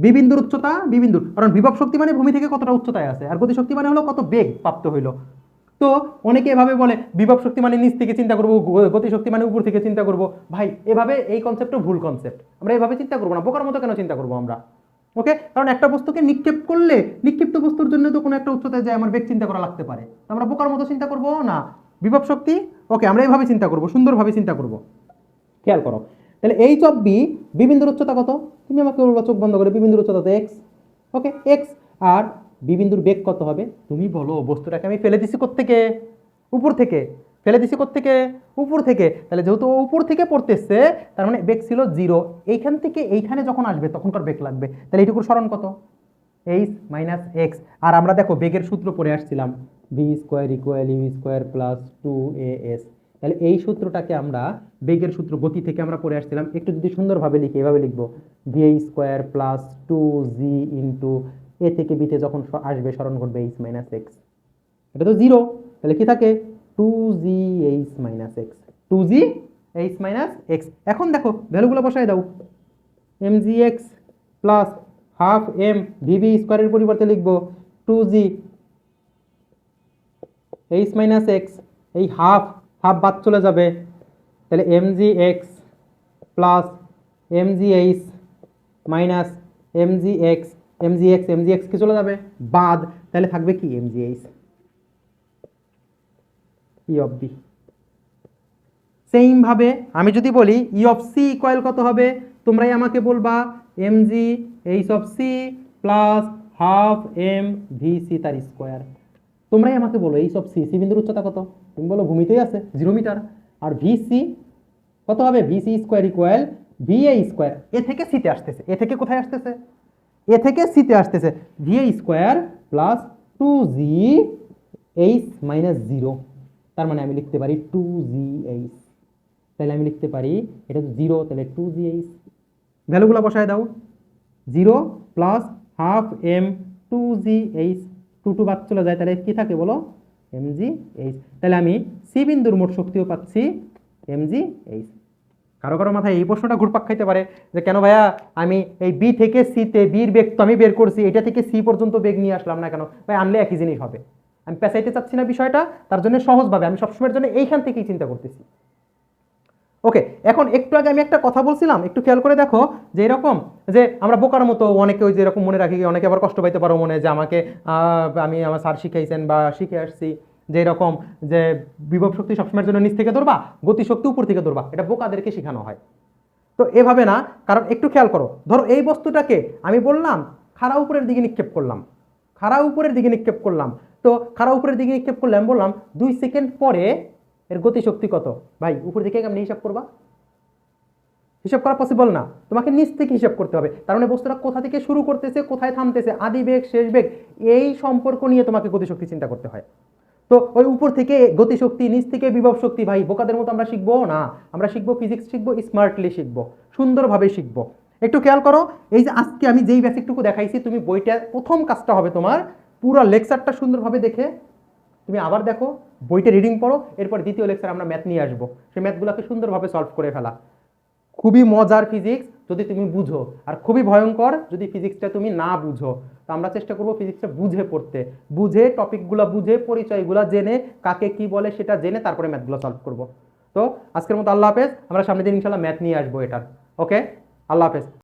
বি বিন্দুর উচ্চতা, বি বিন্দুর, কারণ বিভব শক্তি মানে ভূমি থেকে কতটা উচ্চতায় আছে, আর গতিশক্তি মানে হলো কত বেগ প্রাপ্ত হইলো। তো অনেকে এভাবে বলে বিভব শক্তি মানে নিচ থেকে চিন্তা করবো, গতিশক্তি মানে উপর থেকে চিন্তা করবো। ভাই এভাবে এই কনসেপ্টটা ভুল কনসেপ্ট, আমরা এভাবে চিন্তা করবো না, বোকার মতো কেন চিন্তা করবো আমরা? ওকে, কারণ একটা বস্তুকে নিক্ষেপ করলে নিক্ষিপ্ত বস্তুর জন্য তো কোনো একটা উচ্চতায় যায় আমার বেগ চিন্তা করা লাগতে পারে, আমরা বোকার মতো চিন্তা করবো না। বিভব শক্তি, ওকে আমরা এইভাবে চিন্তা করবো, সুন্দরভাবে চিন্তা করবো। খেয়াল করো, তাহলে এইচ অফ বি, বি বিন্দুর উচ্চতা কত? তুমি আমাকে বলবা চোখ বন্ধ করে, বি বিন্দুর উচ্চতা তো এক্স। ওকে, এক্স, আর বি বিন্দুর বেগ কত হবে? তুমি বলো, বস্তুটাকে আমি ফেলে দিছি কোত্থেকে? উপর থেকে। ফেলে দিছি কোত্থেকে? উপর থেকে। তাহলে যেহেতু উপর থেকে পড়তেছে, তার মানে বেগ ছিল 0, এইখান থেকে এইখানে যখন আসবে তখনকার বেগ লাগবে, তাহলে এইটুকুর সরণ কত? H minus x. আর আমরা দেখো বেগের সূত্র পড়ে আসছিলাম, V square equal U square plus 2as। তাহলে এই সূত্রটাকে আমরা বেগের সূত্র গতি থেকে আমরা পড়ে আসছিলাম, একটু যদি সুন্দরভাবে লিখি এভাবে লিখবো, V square plus 2g into A থেকে বিতে যখন আসবে সরণ ঘটবে এইচ মাইনাস এক্স, এটা তো 0, তাহলে কি থাকে? 2g H minus X, 2g H minus X. এখন দেখো ভ্যালুগুলো বসায় দাও, mgx plus half M V B স্কোয়ারের পরিবর্তে লিখবো 2g এইচ মাইনাস এক্স, এই হাফ হাফ বাদ চলে যাবে, তাহলে mgx plus mgh minus mgx, mgx mgx কি চলে যাবে বাদ, তাহলে থাকবে কি? mgh E of B. Same ভাবে আমি যদি বলি ই অফ সি ইকুয়াল কত হবে, তোমরাই আমাকে বলবা mg H of C plus half M V C তার স্কোয়ার। তোমরাই আমাকে বলো এইচ অফ সি, সি বিন্দুর উচ্চতা কত? তুমি বলো ভূমিতেই আছে 0 মিটার, আর ভি সি কত হবে? V C square equal V A square, A থেকে সিতে আসতেছে, এ থেকে কোথায় আসতেছে? এ থেকে সিতে আসতেছে, V A square plus 2g H minus 0, তার মানে আমি লিখতে পারি 2g এইচ, তাহলে আমি লিখতে পারি এটা তো 0, তাহলে 2g এইচ। ভ্যালুগুলো বসায় দাও, 0 plus half M 2g H, 2 বাদ চলে যায়, তাহলে কি থাকে বলো? mg H. তাহলে আমি সি বিন্দুর মোট শক্তিও পাচ্ছি mg এইচ। কারো কারো মাথায় এই প্রশ্নটা ঘুরপাক খাইতে পারে যে কেন ভাইয়া আমি এই বি থেকে সিতে, বির বেগ তো আমি বের করছি, এটা থেকে সি পর্যন্ত বেগ নিয়ে আসলাম না কেন? ভাই আনলে একই জিনিস হবে, আমি পেঁচাইতে চাচ্ছি না বিষয়টা, তার জন্য সহজভাবে আমি সবসময়ের জন্য এইখান থেকেই চিন্তা করতেছি। ওকে, এখন একটু আগে আমি একটা কথা বলছিলাম, একটু খেয়াল করে দেখো, যে এরকম যে আমরা বোকার মতো অনেকে ওই যে এরকম মনে রাখি, অনেকে আবার কষ্ট পাইতে পারো মনে, যে আমাকে আমি আমার স্যার শিখাইছেন বা শিখে আসছি যে এরকম যে বিভব শক্তি সবসময়ের জন্য নিচ থেকে ধরবা, গতি শক্তি উপর থেকে ধরবা, এটা বোকাদেরকে শেখানো হয়। তো এভাবে না, কারণ একটু খেয়াল করো, ধরো এই বস্তুটাকে আমি বললাম খাড়া উপরের দিকে নিক্ষেপ করলাম, খাড়া উপরের দিকে নিক্ষেপ করলাম, তো খাড়া উপরের দিকে নিক্ষেপ করলে আমি বললাম 2 সেকেন্ড পরে এর গতি শক্তি কত? ভাই উপর দিকে কেমনি হিসাব করবা? হিসাব করা পসিবল না, তোমাকে নিচ থেকে হিসাব করতে হবে। তার মানে বস্তুটা কোথা থেকে শুরু করতেছে, কোথায় থামতেছে, আদি বেগ শেষ বেগ, এই সম্পর্ক নিয়ে তোমাকে গতিশক্তি চিন্তা করতে হয়। তো ওই উপর থেকে গতিশক্তি, নিচ থেকে বিভব শক্তি, ভাই বোকাদের মতো আমরা শিখবো না, আমরা শিখবো ফিজিক্স, শিখবো স্মার্টলি, শিখবো সুন্দরভাবে শিখবো। একটু খেয়াল করো, এই যে আজকে আমি যেই বেসিকটুকু দেখাইছি, তুমি বইটা প্রথম কাজটা হবে তোমার পুরো লেকচারটা সুন্দরভাবে দেখে তুমি আবার দেখো, বইটা রিডিং পড়ো, এরপর দ্বিতীয় লেকচার আমরা ম্যাথ নিয়ে আসবো, সেই ম্যাথগুলোকে সুন্দরভাবে সলভ করে ফেলা। খুবই মজার ফিজিক্স যদি তুমি বুঝো, আর খুবই ভয়ঙ্কর যদি ফিজিক্সটা তুমি না বুঝো। তো আমরা চেষ্টা করবো ফিজিক্সটা বুঝে পড়তে, বুঝে টপিকগুলো বুঝে পরিচয়গুলো জেনে কাকে কি বলে সেটা জেনে তারপরে ম্যাথগুলো সলভ করবো। তো আজকের মতো আল্লাহ হাফেজ, আমরা সামনের দিন ইনশাল্লাহ ম্যাথ নিয়ে আসবো এটার। ওকে, আল্লাহ হাফেজ।